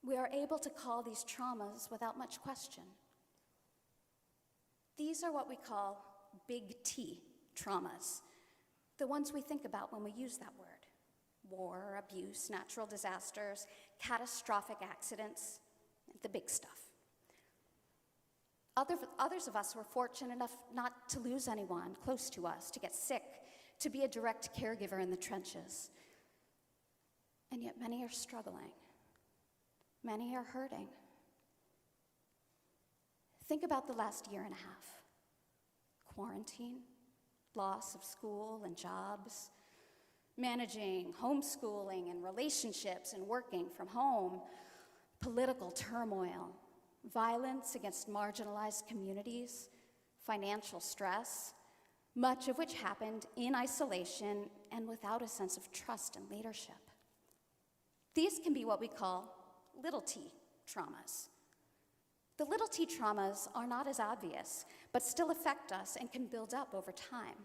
We are able to call these traumas without much question. These are what we call big T traumas, the ones we think about when we use that word. War, abuse, natural disasters, catastrophic accidents, the big stuff. Others of us were fortunate enough not to lose anyone close to us, to get sick, to be a direct caregiver in the trenches. And yet many are struggling. Many are hurting. Think about the last year and a half. Quarantine, loss of school and jobs, managing homeschooling and relationships and working from home, political turmoil, violence against marginalized communities, financial stress, much of which happened in isolation and without a sense of trust and leadership. These can be what we call little t traumas. The little t traumas are not as obvious, but still affect us and can build up over time.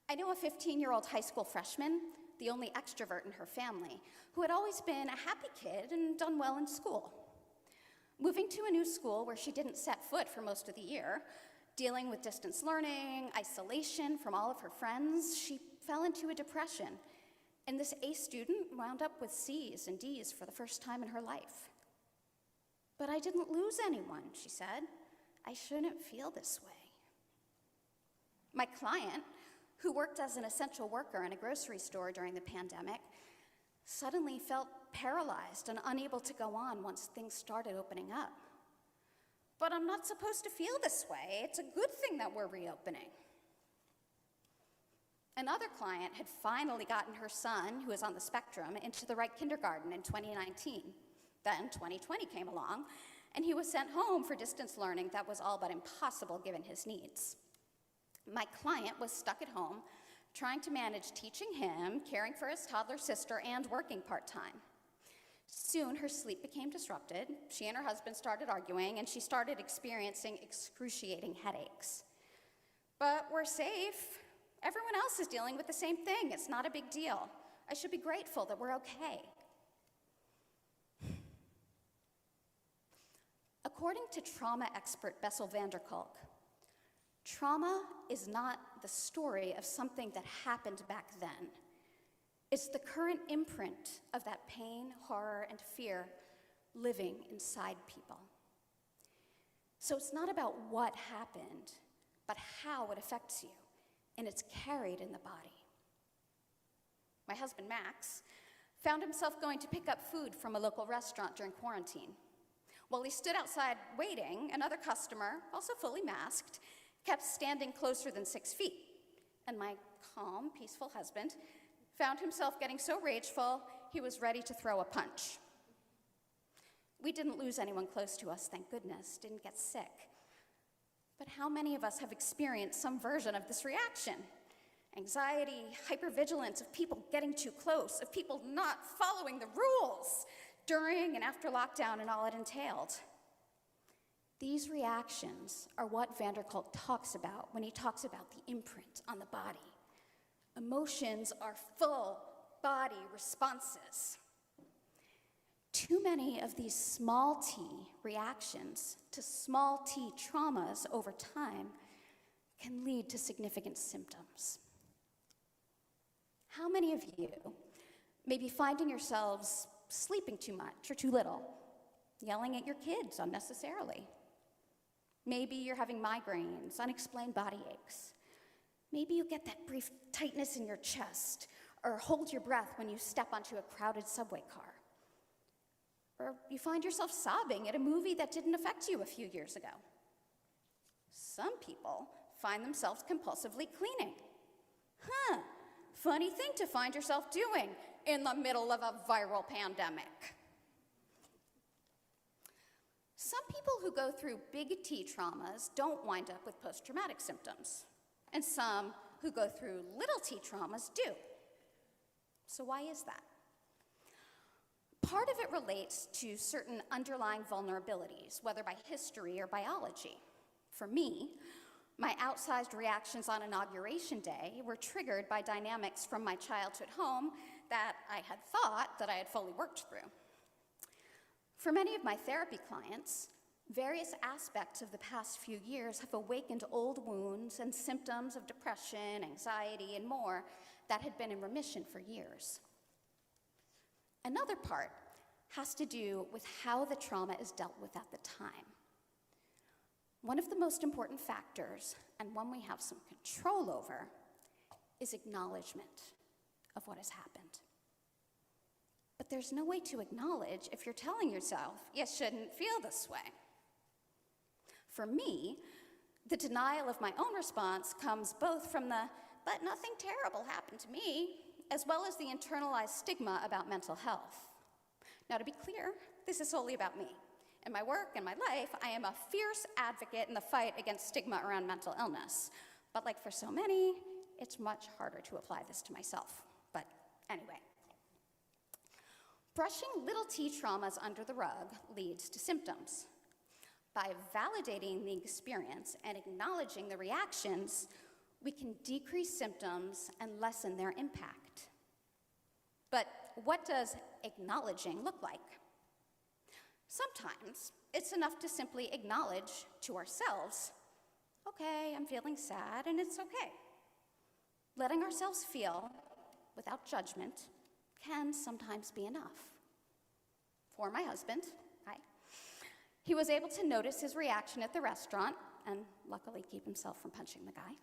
I know a 15-year-old high school freshman, the only extrovert in her family, who had always been a happy kid and done well in school. Moving to a new school where she didn't set foot for most of the year, dealing with distance learning, isolation from all of her friends, she fell into a depression. And this A student wound up with C's and D's for the first time in her life. But I didn't lose anyone, she said. I shouldn't feel this way. My client, who worked as an essential worker in a grocery store during the pandemic, suddenly felt paralyzed and unable to go on once things started opening up. But I'm not supposed to feel this way. It's a good thing that we're reopening. Another client had finally gotten her son, who is on the spectrum, into the right kindergarten in 2019. Then 2020 came along, and he was sent home for distance learning that was all but impossible given his needs. My client was stuck at home, trying to manage teaching him, caring for his toddler sister, and working part-time. Soon, her sleep became disrupted. She and her husband started arguing, and she started experiencing excruciating headaches. But we're safe. Everyone else is dealing with the same thing. It's not a big deal. I should be grateful that we're okay. According to trauma expert Bessel van der Kolk, trauma is not the story of something that happened back then. It's the current imprint of that pain, horror, and fear living inside people. So it's not about what happened, but how it affects you, and it's carried in the body. My husband, Max, found himself going to pick up food from a local restaurant during quarantine. While he stood outside waiting, another customer, also fully masked, kept standing closer than 6 feet. And my calm, peaceful husband found himself getting so rageful, he was ready to throw a punch. We didn't lose anyone close to us, thank goodness, didn't get sick. But how many of us have experienced some version of this reaction? Anxiety, hypervigilance of people getting too close, of people not following the rules during and after lockdown and all it entailed. These reactions are what van der Kolk talks about when he talks about the imprint on the body. Emotions are full body responses. Too many of these small t reactions to small t traumas over time can lead to significant symptoms. How many of you may be finding yourselves sleeping too much or too little, yelling at your kids unnecessarily? Maybe you're having migraines, unexplained body aches. Maybe you get that brief tightness in your chest or hold your breath when you step onto a crowded subway car. Or you find yourself sobbing at a movie that didn't affect you a few years ago. Some people find themselves compulsively cleaning. Funny thing to find yourself doing in the middle of a viral pandemic. Some people who go through big T traumas don't wind up with post-traumatic symptoms, and some who go through little t traumas do. So why is that? Part of it relates to certain underlying vulnerabilities, whether by history or biology. For me, my outsized reactions on Inauguration Day were triggered by dynamics from my childhood home that I had thought that I had fully worked through. For many of my therapy clients, various aspects of the past few years have awakened old wounds and symptoms of depression, anxiety, and more that had been in remission for years. Another part has to do with how the trauma is dealt with at the time. One of the most important factors, and one we have some control over, is acknowledgement of what has happened. But there's no way to acknowledge if you're telling yourself you shouldn't feel this way. For me, the denial of my own response comes both from the, but nothing terrible happened to me, as well as the internalized stigma about mental health. Now, to be clear, this is solely about me. In my work and my life, I am a fierce advocate in the fight against stigma around mental illness. But like for so many, it's much harder to apply this to myself. But anyway. Brushing little t traumas under the rug leads to symptoms. By validating the experience and acknowledging the reactions, we can decrease symptoms and lessen their impact. But what does acknowledging look like? Sometimes it's enough to simply acknowledge to ourselves, okay, I'm feeling sad and it's okay. Letting ourselves feel without judgment can sometimes be enough. For my husband, he was able to notice his reaction at the restaurant and luckily keep himself from punching the guy.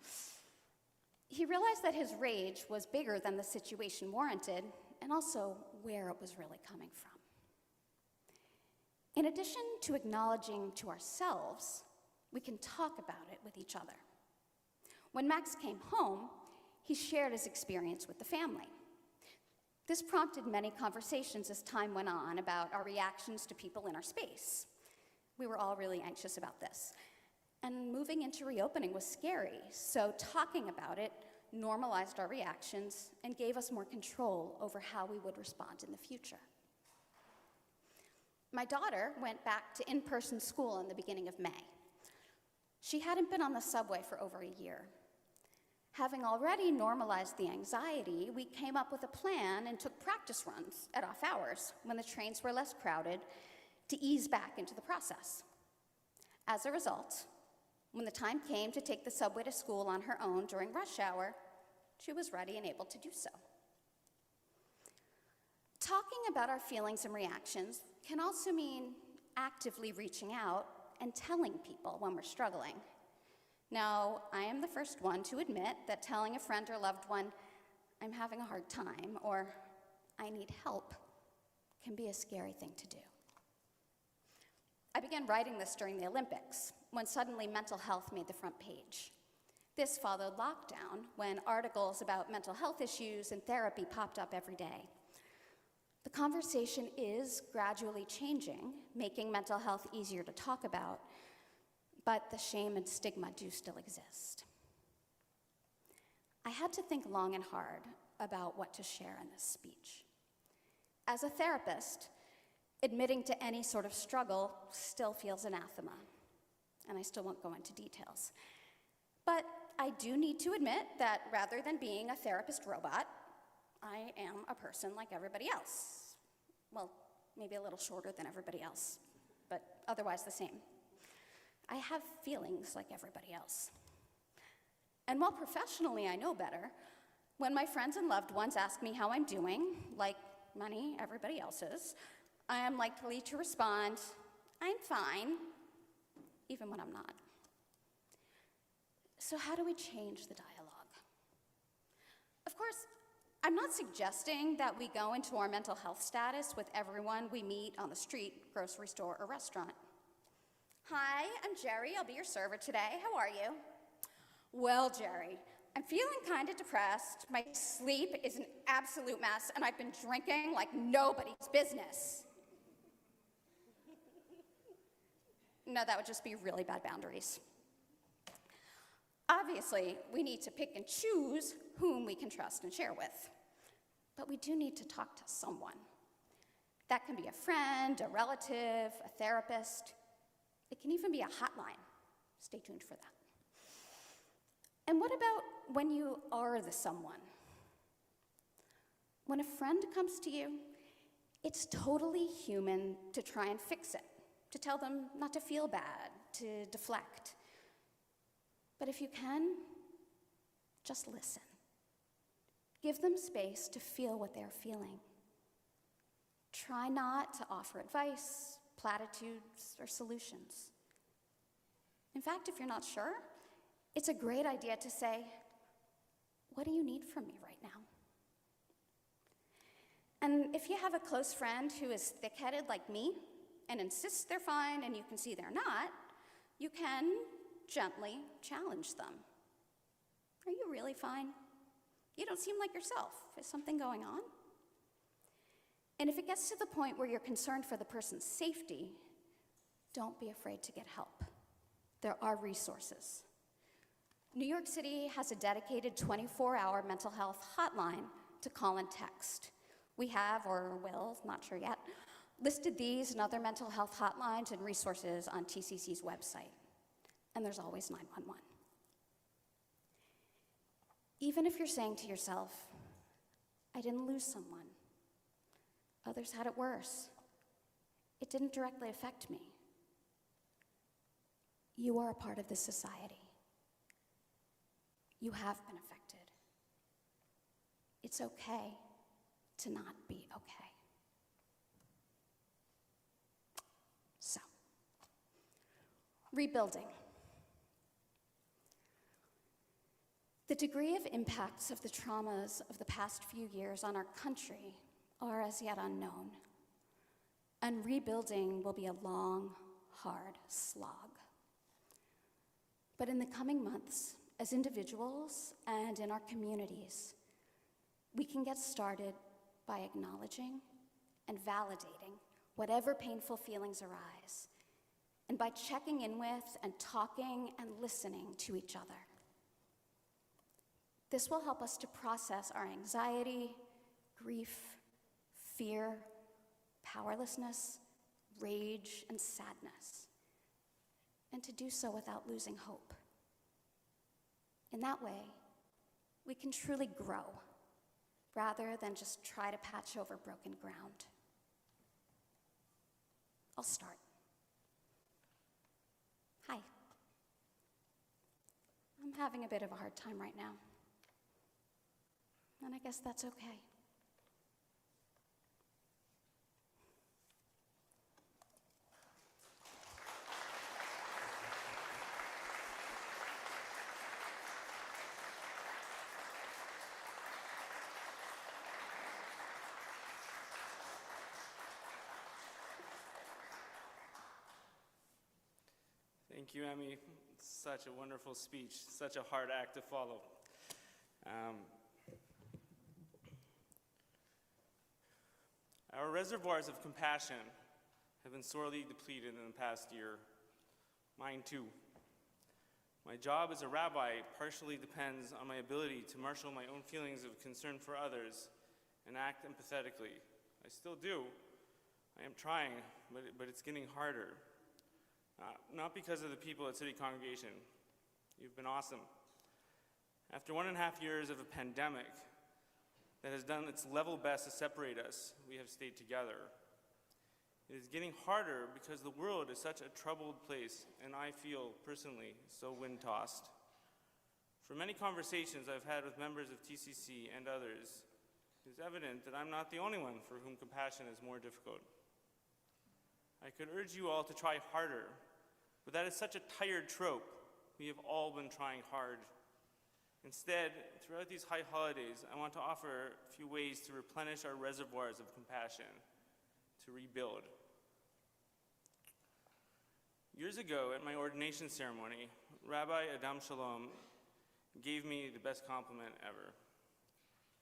He realized that his rage was bigger than the situation warranted and also where it was really coming from. In addition to acknowledging to ourselves, we can talk about it with each other. When Max came home, he shared his experience with the family. This prompted many conversations as time went on about our reactions to people in our space. We were all really anxious about this. And moving into reopening was scary, so talking about it normalized our reactions, and gave us more control over how we would respond in the future. My daughter went back to in-person school in the beginning of May. She hadn't been on the subway for over a year. Having already normalized the anxiety, we came up with a plan and took practice runs at off hours when the trains were less crowded to ease back into the process. As a result, when the time came to take the subway to school on her own during rush hour, she was ready and able to do so. Talking about our feelings and reactions can also mean actively reaching out and telling people when we're struggling. Now, I am the first one to admit that telling a friend or loved one, "I'm having a hard time," or "I need help," can be a scary thing to do. I began writing this during the Olympics, when suddenly mental health made the front page. This followed lockdown, when articles about mental health issues and therapy popped up every day. The conversation is gradually changing, making mental health easier to talk about, but the shame and stigma do still exist. I had to think long and hard about what to share in this speech. As a therapist, admitting to any sort of struggle still feels anathema, and I still won't go into details. But I do need to admit that rather than being a therapist robot, I am a person like everybody else. Well, maybe a little shorter than everybody else, but otherwise the same. I have feelings like everybody else. And while professionally I know better, when my friends and loved ones ask me how I'm doing, like everybody else's, I am likely to respond, "I'm fine," even when I'm not. So how do we change the dialogue? Of course, I'm not suggesting that we go into our mental health status with everyone we meet on the street, grocery store, or restaurant. "Hi, I'm Jerry. I'll be your server today. How are you?" "Well, Jerry, I'm feeling kind of depressed. My sleep is an absolute mess, and I've been drinking like nobody's business." No, that would just be really bad boundaries. Obviously, we need to pick and choose whom we can trust and share with. But we do need to talk to someone. That can be a friend, a relative, a therapist. It can even be a hotline. Stay tuned for that. And what about when you are the someone? When a friend comes to you, it's totally human to try and fix it, to tell them not to feel bad, to deflect. But if you can, just listen. Give them space to feel what they're feeling. Try not to offer advice, platitudes, or solutions. In fact, if you're not sure, it's a great idea to say, "What do you need from me right now?" And if you have a close friend who is thick-headed like me and insists they're fine and you can see they're not, you can gently challenge them. "Are you really fine? You don't seem like yourself. Is something going on?" And if it gets to the point where you're concerned for the person's safety, don't be afraid to get help. There are resources. New York City has a dedicated 24-hour mental health hotline to call and text. We have, or will, not sure yet, listed these and other mental health hotlines and resources on TCC's website. And there's always 911. Even if you're saying to yourself, "I didn't lose someone. Others had it worse. It didn't directly affect me." You are a part of this society. You have been affected. It's okay to not be okay. So, rebuilding. The degree of impacts of the traumas of the past few years on our country are as yet unknown, and rebuilding will be a long, hard slog. But in the coming months, as individuals and in our communities, we can get started by acknowledging and validating whatever painful feelings arise, and by checking in with and talking and listening to each other. This will help us to process our anxiety, grief, fear, powerlessness, rage, and sadness, and to do so without losing hope. In that way, we can truly grow, rather than just try to patch over broken ground. I'll start. Hi. I'm having a bit of a hard time right now, and I guess that's okay. Thank you, Emmy. Such a wonderful speech, such a hard act to follow. Our reservoirs of compassion have been sorely depleted in the past year. Mine too. My job as a rabbi partially depends on my ability to marshal my own feelings of concern for others and act empathetically. I still do. I am trying, but it's getting harder. Not because of the people at City Congregation. You've been awesome. After 1.5 years of a pandemic that has done its level best to separate us, we have stayed together. It is getting harder because the world is such a troubled place, and I feel, personally, so wind-tossed. For many conversations I've had with members of TCC and others, it is evident that I'm not the only one for whom compassion is more difficult. I could urge you all to try harder, but that is such a tired trope. We have all been trying hard. Instead, throughout these high holidays, I want to offer a few ways to replenish our reservoirs of compassion, to rebuild. Years ago, at my ordination ceremony, Rabbi Adam Shalom gave me the best compliment ever.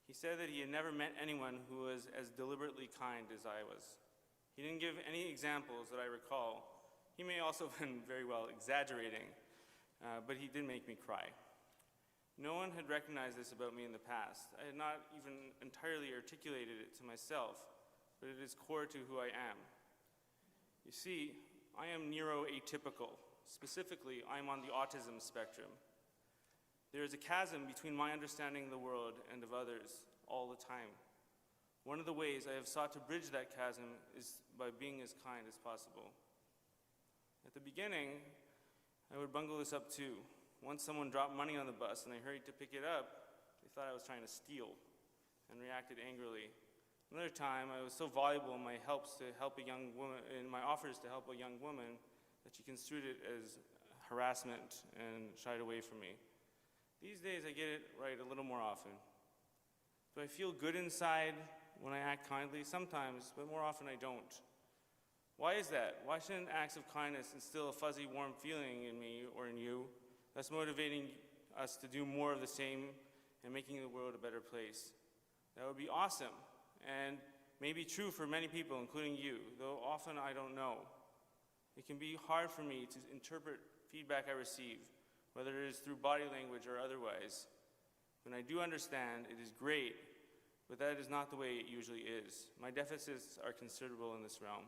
He said that he had never met anyone who was as deliberately kind as I was. He didn't give any examples that I recall. He may also have been very well exaggerating, but he did make me cry. No one had recognized this about me in the past. I had not even entirely articulated it to myself, but it is core to who I am. You see, I am neuroatypical. Specifically, I am on the autism spectrum. There is a chasm between my understanding of the world and of others all the time. One of the ways I have sought to bridge that chasm is by being as kind as possible. At the beginning, I would bungle this up too. Once someone dropped money on the bus and I hurried to pick it up, they thought I was trying to steal and reacted angrily. Another time, I was so voluble in my offers to help a young woman that she construed it as harassment and shied away from me. These days, I get it right a little more often. Do I feel good inside when I act kindly? Sometimes, but more often I don't. Why is that? Why shouldn't acts of kindness instill a fuzzy, warm feeling in me or in you, thus motivating us to do more of the same and making the world a better place? That would be awesome, and may be true for many people, including you, though often I don't know. It can be hard for me to interpret feedback I receive, whether it is through body language or otherwise. When I do understand, it is great, but that is not the way it usually is. My deficits are considerable in this realm.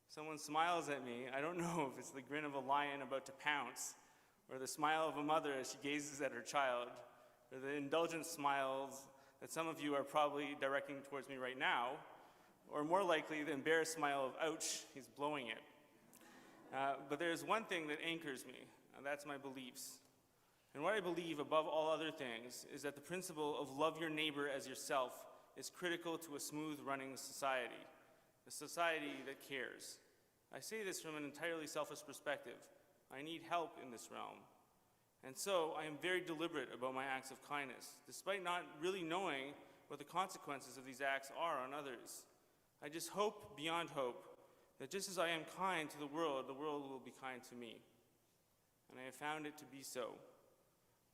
Someone smiles at me, I don't know if it's the grin of a lion about to pounce, or the smile of a mother as she gazes at her child, or the indulgent smiles that some of you are probably directing towards me right now, or more likely the embarrassed smile of, ouch, he's blowing it. But there's one thing that anchors me, and that's my beliefs. And what I believe above all other things is that the principle of love your neighbor as yourself is critical to a smooth running society, a society that cares. I say this from an entirely selfish perspective. I need help in this realm. And so I am very deliberate about my acts of kindness, despite not really knowing what the consequences of these acts are on others. I just hope, beyond hope, that just as I am kind to the world will be kind to me. And I have found it to be so.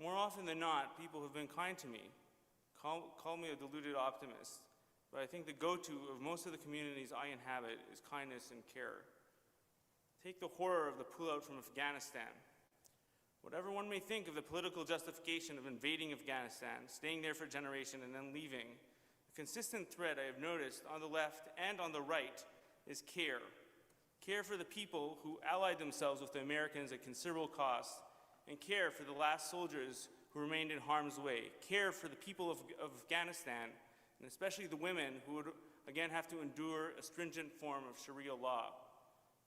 More often than not, people have been kind to me. Call me a deluded optimist, but I think the go-to of most of the communities I inhabit is kindness and care. Take the horror of the pullout from Afghanistan. Whatever one may think of the political justification of invading Afghanistan, staying there for a generation and then leaving, a consistent thread I have noticed on the left and on the right is care. Care for the people who allied themselves with the Americans at considerable cost, and care for the last soldiers who remained in harm's way. Care for the people of Afghanistan, and especially the women who would again have to endure a stringent form of Sharia law.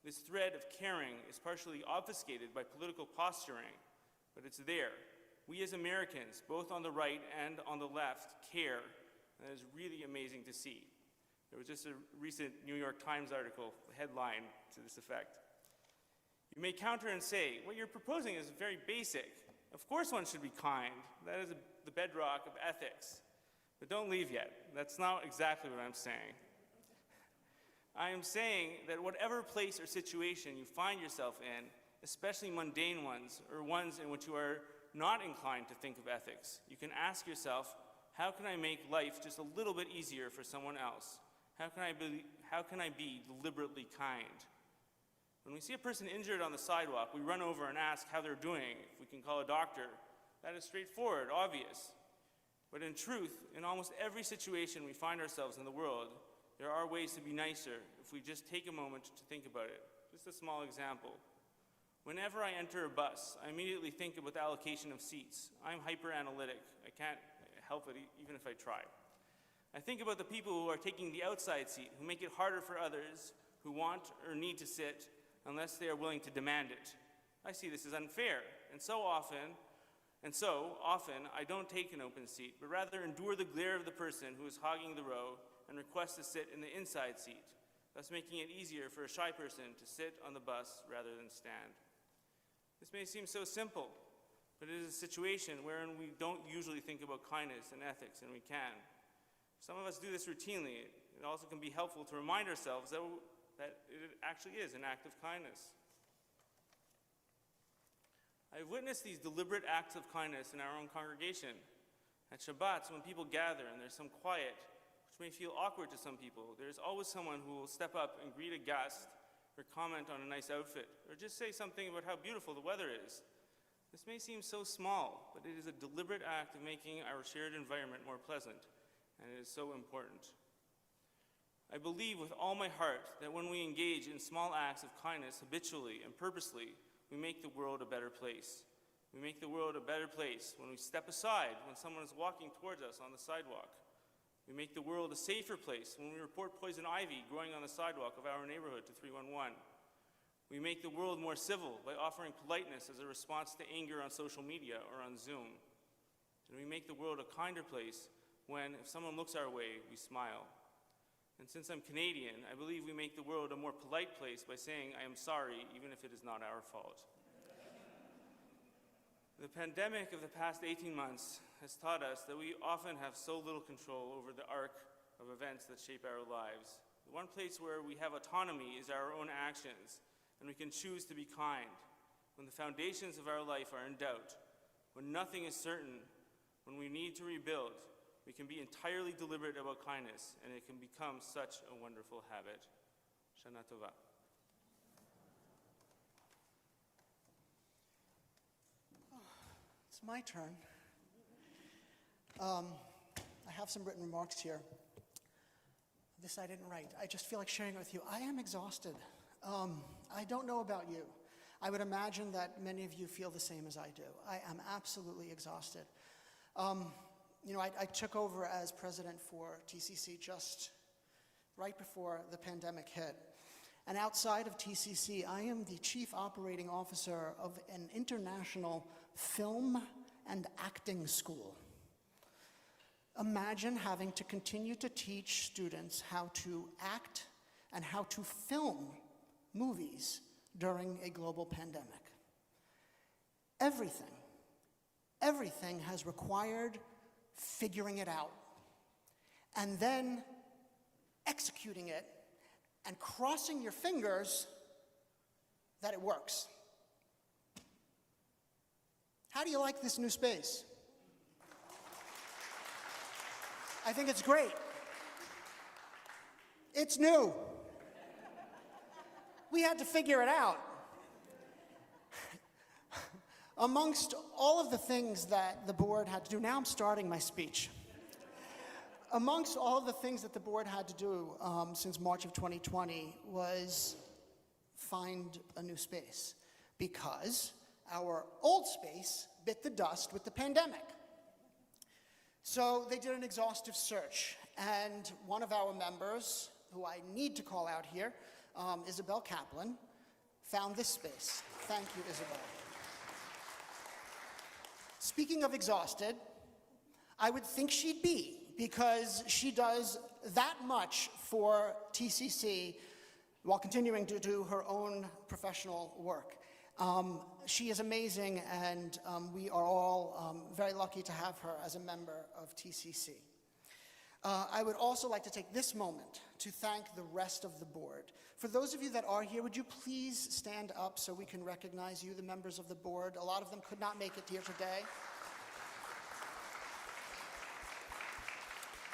This thread of caring is partially obfuscated by political posturing, but it's there. We as Americans, both on the right and on the left, care, and that is really amazing to see. There was just a recent New York Times article, headline to this effect. You may counter and say, what you're proposing is very basic. Of course one should be kind. That is the bedrock of ethics. But don't leave yet. That's not exactly what I'm saying. I am saying that whatever place or situation you find yourself in, especially mundane ones, or ones in which you are not inclined to think of ethics, you can ask yourself, how can I make life just a little bit easier for someone else? How can I be deliberately kind? When we see a person injured on the sidewalk, we run over and ask how they're doing, if we can call a doctor. That is straightforward, obvious. But in truth, in almost every situation we find ourselves in the world, there are ways to be nicer if we just take a moment to think about it. Just a small example. Whenever I enter a bus, I immediately think about the allocation of seats. I'm hyper-analytic. I can't help it even if I try. I think about the people who are taking the outside seat, who make it harder for others who want or need to sit unless they are willing to demand it. I see this as unfair, and so often I don't take an open seat, but rather endure the glare of the person who is hogging the row and request to sit in the inside seat, thus making it easier for a shy person to sit on the bus rather than stand. This may seem so simple, but it is a situation wherein we don't usually think about kindness and ethics, and we can. Some of us do this routinely. It also can be helpful to remind ourselves that it actually is an act of kindness. I've witnessed these deliberate acts of kindness in our own congregation. At Shabbats, when people gather and there's some quiet, which may feel awkward to some people, there's always someone who will step up and greet a guest or comment on a nice outfit, or just say something about how beautiful the weather is. This may seem so small, but it is a deliberate act of making our shared environment more pleasant, and it is so important. I believe with all my heart that when we engage in small acts of kindness habitually and purposely, we make the world a better place. We make the world a better place when we step aside when someone is walking towards us on the sidewalk. We make the world a safer place when we report poison ivy growing on the sidewalk of our neighborhood to 311. We make the world more civil by offering politeness as a response to anger on social media or on Zoom. And we make the world a kinder place when, if someone looks our way, we smile. And since I'm Canadian, I believe we make the world a more polite place by saying, I am sorry, even if it is not our fault. The pandemic of the past 18 months has taught us that we often have so little control over the arc of events that shape our lives. The one place where we have autonomy is our own actions, and we can choose to be kind. When the foundations of our life are in doubt, when nothing is certain, when we need to rebuild, we can be entirely deliberate about kindness, and it can become such a wonderful habit. Shana Tova. It's my turn. I have some written remarks here. This I didn't write. I just feel like sharing it with you. I am exhausted. I don't know about you. I would imagine that many of you feel the same as I do. I am absolutely exhausted. I took over as president for TCC just right before the pandemic hit. And outside of TCC, I am the chief operating officer of an international film and acting school. Imagine having to continue to teach students how to act and how to film movies during a global pandemic. Everything has required figuring it out and then executing it and crossing your fingers that it works. How do you like this new space? I think it's great. It's new. We had to figure it out. Amongst all of the things that the board had to do, now I'm starting my speech. Amongst all of the things that the board had to do since March of 2020 was find a new space, because our old space bit the dust with the pandemic. So they did an exhaustive search, and one of our members, who I need to call out here, Isabel Kaplan, found this space. Thank you, Isabel. Speaking of exhausted, I would think she'd be, because she does that much for TCC while continuing to do her own professional work. She is amazing, and we are all very lucky to have her as a member of TCC. I would also like to take this moment to thank the rest of the board. For those of you that are here, would you please stand up so we can recognize you, the members of the board? A lot of them could not make it here today.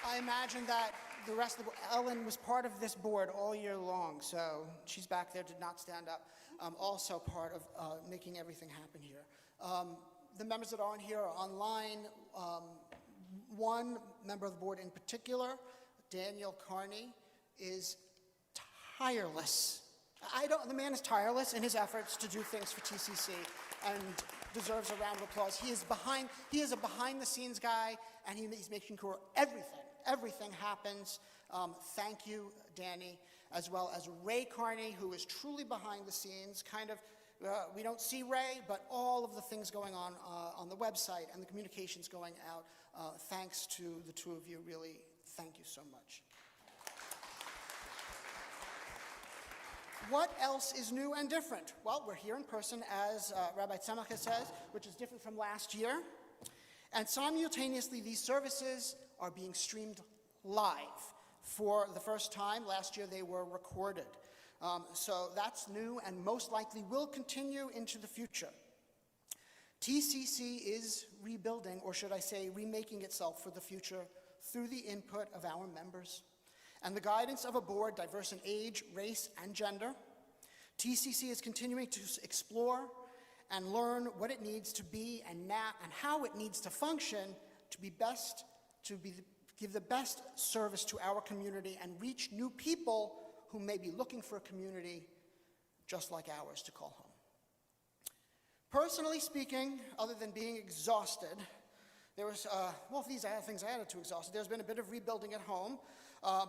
I imagine that the rest of the board, Ellen was part of this board all year long, so she's back there, did not stand up. Also part of making everything happen here. The members that aren't here are online. One member of the board in particular, Daniel Carney, is tireless. The man is tireless in his efforts to do things for TCC and deserves a round of applause. He is a behind-the-scenes guy, and he's making sure everything happens. Thank you, Danny, as well as Ray Carney, who is truly behind the scenes. We don't see Ray, but all of the things going on the website and the communications going out, thanks to the two of you, really, thank you so much. What else is new and different? Well, we're here in person, as Rabbi Tzemah says, which is different from last year. And simultaneously, these services are being streamed live for the first time. Last year, they were recorded. So that's new and most likely will continue into the future. TCC is rebuilding, or should I say remaking itself for the future through the input of our members and the guidance of a board diverse in age, race, and gender. TCC is continuing to explore and learn what it needs to be and how it needs to function to give the best service to our community and reach new people who may be looking for a community just like ours to call home. Personally speaking, other than being exhausted, there was, these are things added to exhausted. There's been a bit of rebuilding at home,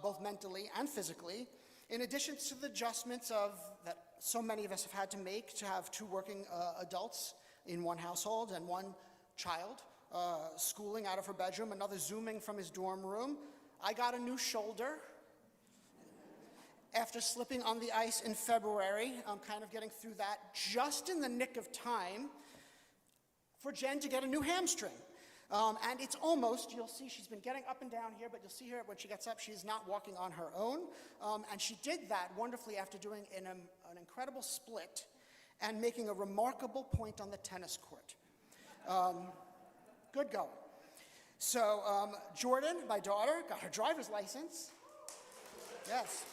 both mentally and physically, in addition to the adjustments that so many of us have had to make to have two working adults in one household and one child schooling out of her bedroom, another Zooming from his dorm room. I got a new shoulder after slipping on the ice in February. I'm kind of getting through that just in the nick of time for Jen to get a new hamstring. And it's almost, you'll see she's been getting up and down here, but you'll see her when she gets up, she's not walking on her own. And she did that wonderfully after doing an incredible split and making a remarkable point on the tennis court. Good going. So Jordan, my daughter, got her driver's license. Yes.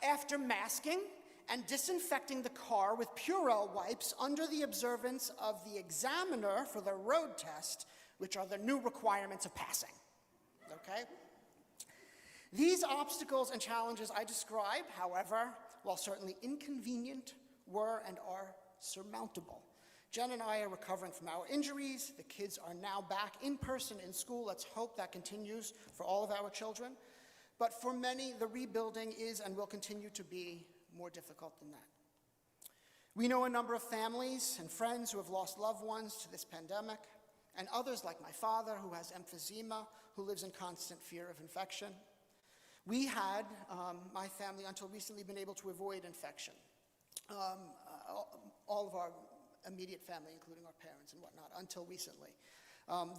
After masking and disinfecting the car with Purell wipes under the observance of the examiner for the road test, which are the new requirements of passing. Okay? These obstacles and challenges I describe, however, while certainly inconvenient, were and are surmountable. Jen and I are recovering from our injuries. The kids are now back in person in school. Let's hope that continues for all of our children. But for many, the rebuilding is and will continue to be more difficult than that. We know a number of families and friends who have lost loved ones to this pandemic, and others like my father, who has emphysema, who lives in constant fear of infection. We had, my family, until recently, been able to avoid infection. All of our immediate family, including our parents and whatnot, until recently.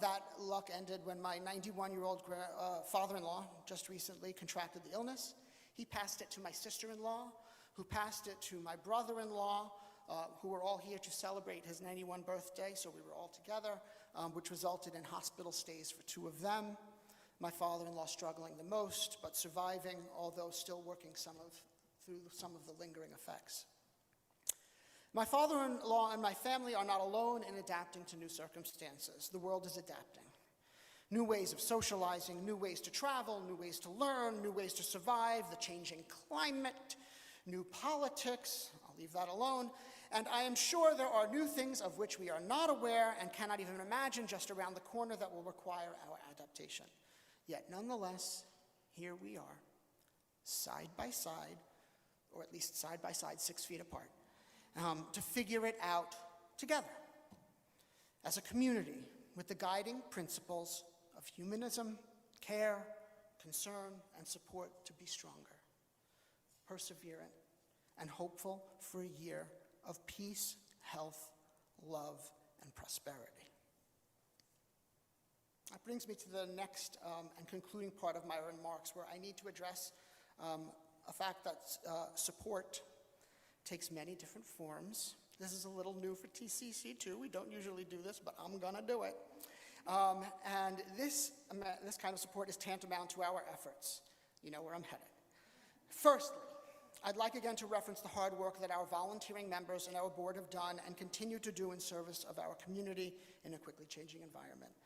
That luck ended when my 91-year-old father-in-law just recently contracted the illness. He passed it to my sister-in-law, who passed it to my brother-in-law, who were all here to celebrate his 91st birthday, so we were all together, which resulted in hospital stays for two of them. My father-in-law struggling the most, but surviving, although still working through some of the lingering effects. My father-in-law and my family are not alone in adapting to new circumstances. The world is adapting. New ways of socializing, new ways to travel, new ways to learn, new ways to survive, the changing climate, new politics, I'll leave that alone, and I am sure there are new things of which we are not aware and cannot even imagine just around the corner that will require our adaptation. Yet nonetheless, here we are, side by side, or at least side by side, 6 feet apart, to figure it out together as a community with the guiding principles of humanism, care, concern, and support to be stronger, perseverant, and hopeful for a year of peace, health, love, and prosperity. That brings me to the next and concluding part of my remarks, where I need to address a fact that support takes many different forms. This is a little new for TCC too. We don't usually do this, but I'm gonna do it. And this kind of support is tantamount to our efforts. You know where I'm headed. Firstly, I'd like again to reference the hard work that our volunteering members and our board have done and continue to do in service of our community in a quickly changing environment.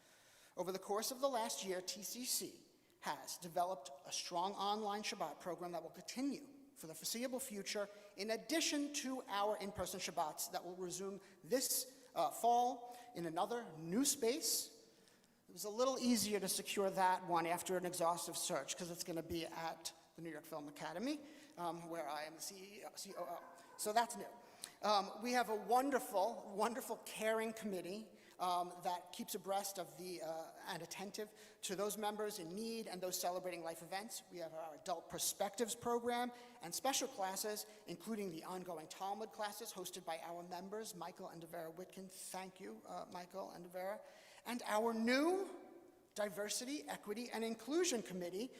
Over the course of the last year, TCC has developed a strong online Shabbat program that will continue for the foreseeable future, in addition to our in-person Shabbats that will resume this fall in another new space. It was a little easier to secure that one after an exhaustive search, because it's going to be at the New York Film Academy, where I am the COO. So that's new. We have a wonderful, wonderful caring committee that keeps abreast of and attentive to those members in need and those celebrating life events. We have our Adult Perspectives program and special classes, including the ongoing Talmud classes hosted by our members, Michael and Devera Whitkin. Thank you, Michael and Devera. And our new Diversity, Equity, and Inclusion Committee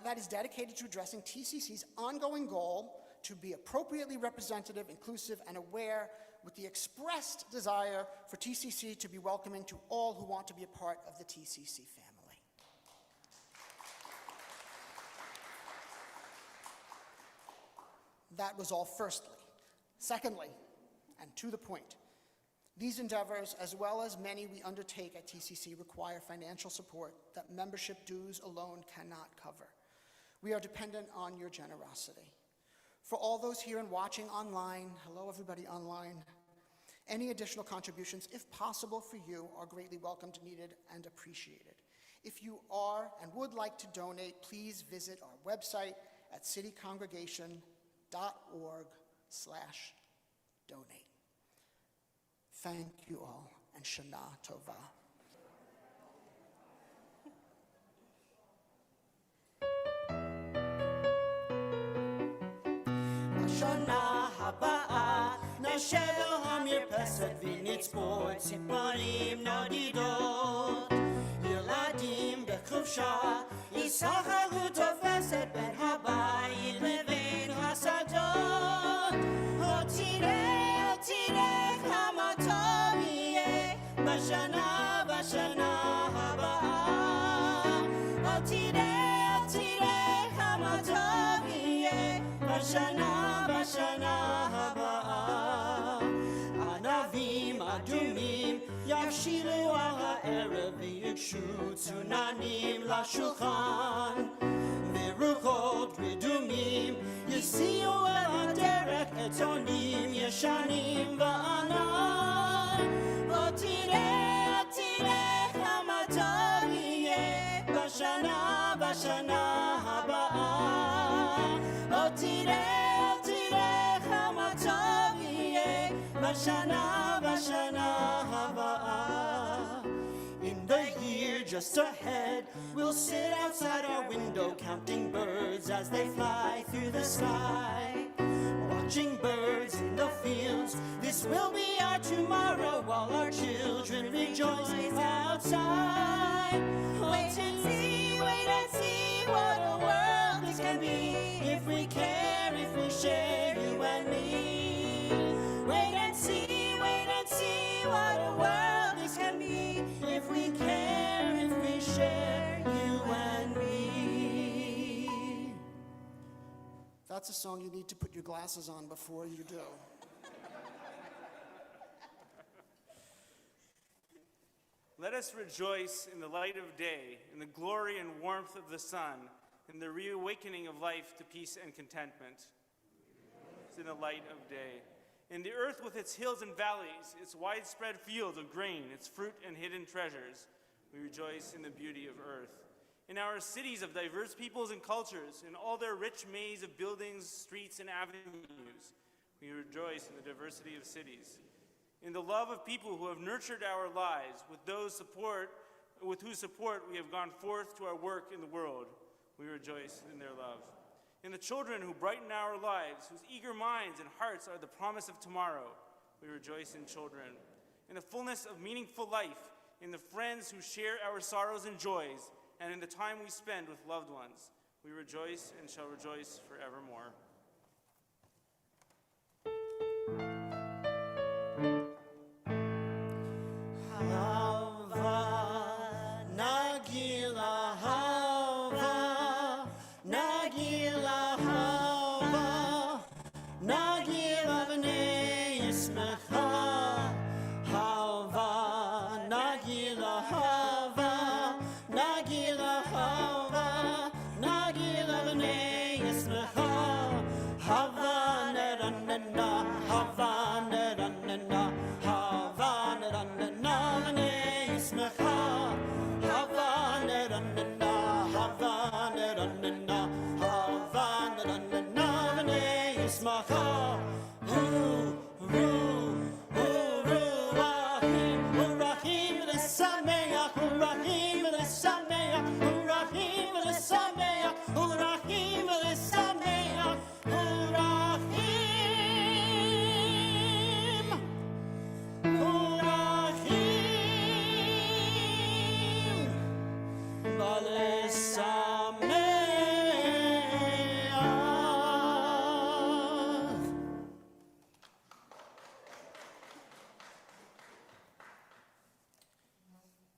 that is dedicated to addressing TCC's ongoing goal to be appropriately representative, inclusive, and aware, with the expressed desire for TCC to be welcoming to all who want to be a part of the TCC family. That was all firstly. Secondly, and to the point, these endeavors, as well as many we undertake at TCC, require financial support that membership dues alone cannot cover. We are dependent on your generosity. For all those here and watching online, hello everybody online, any additional contributions, if possible for you, are greatly welcomed, needed, and appreciated. If you are and would like to donate, please visit our website at citycongregation.org/donate. Thank you all, and Shana Tova. בשנה הבאה נשב המרפסת ונצפור ציפורים נודדות. ילדים בחופשה ישחקו תופסת בין הבית לבין השדות. תראה כמה טוב יהיה בשנה הבאה. תראה כמה טוב יהיה בשנה הבאה. ענבים אדומים יבשילו על הערב ויגשו צוננים לשולחן. ורוחות רדומים יסיעו אל הדרך עיתונים ישנים וענן. תראה כמה טוב יהיה בשנה הבאה. תראה כמה טוב יהיה בשנה הבאה. In the year just ahead, we'll sit outside our window counting birds as they fly through the sky. Watching birds in the fields, this will be our tomorrow while our children rejoice outside. Wait and see what a world this can be if we care, if we share, you and me. Wait and see what a world this can be if we care, if we share, you and me. That's a song you need to put your glasses on before you do. Let us rejoice in the light of day, in the glory and warmth of the sun, in the reawakening of life to peace and contentment. It's in the light of day. In the earth with its hills and valleys, its widespread fields of grain, its fruit and hidden treasures, we rejoice in the beauty of earth. In our cities of diverse peoples and cultures, in all their rich maze of buildings, streets, and avenues, we rejoice in the diversity of cities. In the love of people who have nurtured our lives, with whose support we have gone forth to our work in the world, we rejoice in their love. In the children who brighten our lives, whose eager minds and hearts are the promise of tomorrow, we rejoice in children. In the fullness of meaningful life, in the friends who share our sorrows and joys, and in the time we spend with loved ones, we rejoice and shall rejoice forevermore.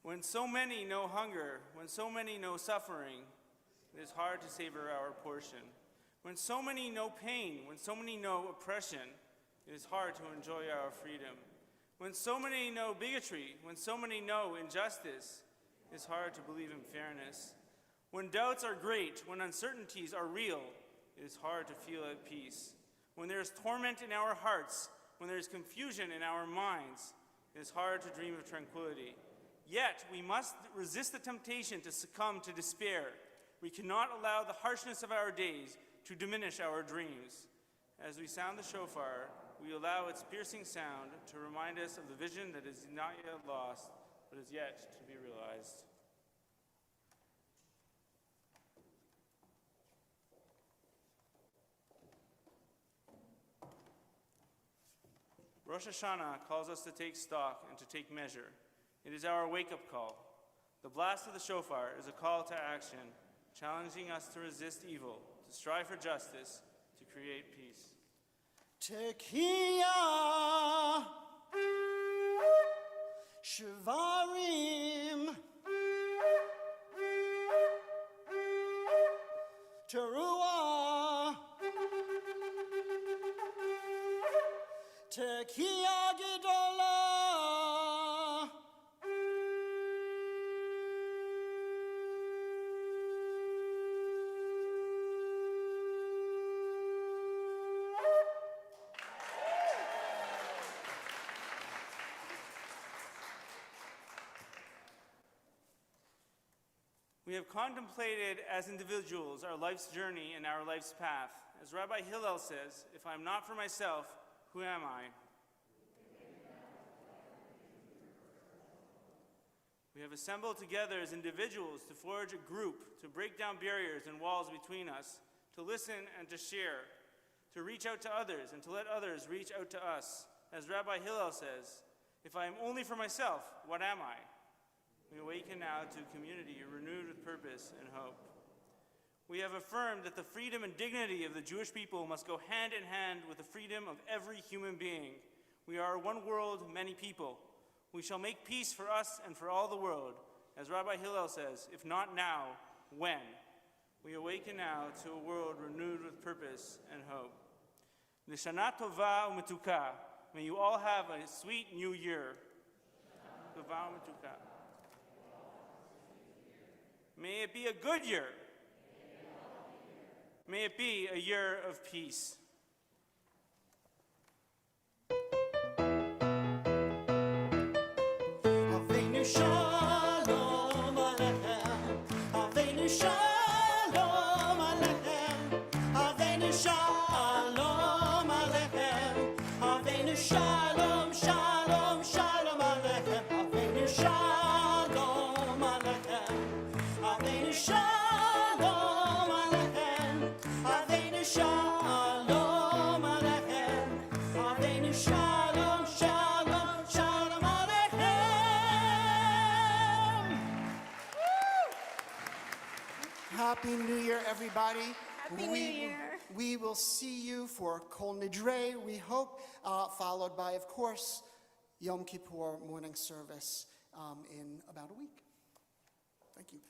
When so many know hunger, when so many know suffering, it is hard to savor our portion. When so many know pain, when so many know oppression, it is hard to enjoy our freedom. When so many know bigotry, when so many know injustice, it is hard to believe in fairness. When doubts are great, when uncertainties are real, it is hard to feel at peace. When there is torment in our hearts, when there is confusion in our minds, it is hard to dream of tranquility. Yet, we must resist the temptation to succumb to despair. We cannot allow the harshness of our days to diminish our dreams. As we sound the shofar, we allow its piercing sound to remind us of the vision that is not yet lost, but is yet to be realized. Rosh Hashanah calls us to take stock and to take measure. It is our wake-up call. The blast of the shofar is a call to action, challenging us to resist evil, to strive for justice, to create peace. Tekiah, Shvarim, Teruah, Tekiah Gedolah. We have contemplated as individuals our life's journey and our life's path. As Rabbi Hillel says, if I'm not for myself, who am I? We have assembled together as individuals to forge a group, to break down barriers and walls between us, to listen and to share, to reach out to others and to let others reach out to us. As Rabbi Hillel says, if I am only for myself, what am I? We awaken now to a community renewed with purpose and hope. We have affirmed that the freedom and dignity of the Jewish people must go hand in hand with the freedom of every human being. We are one world, many people. We shall make peace for us and for all the world. As Rabbi Hillel says, if not now, when? We awaken now to a world renewed with purpose and hope. L'shana tova u'metuka. May you all have a sweet new year. Tova u'metuka. May it be a good year. May it be a year of peace. Avinu Shalom Aleichem, Avinu Shalom Aleichem, Avinu Shalom Aleichem, Avinu Shalom, Shalom, Shalom Aleichem, Avinu Shalom Aleichem, Avinu Shalom Aleichem, Avinu Shalom Aleichem, Avinu Shalom, Shalom, Shalom Aleichem. Happy New Year, everybody. Happy New Year. We will see you for Kol Nidre, we hope, followed by, of course, Yom Kippur morning service in about a week. Thank you.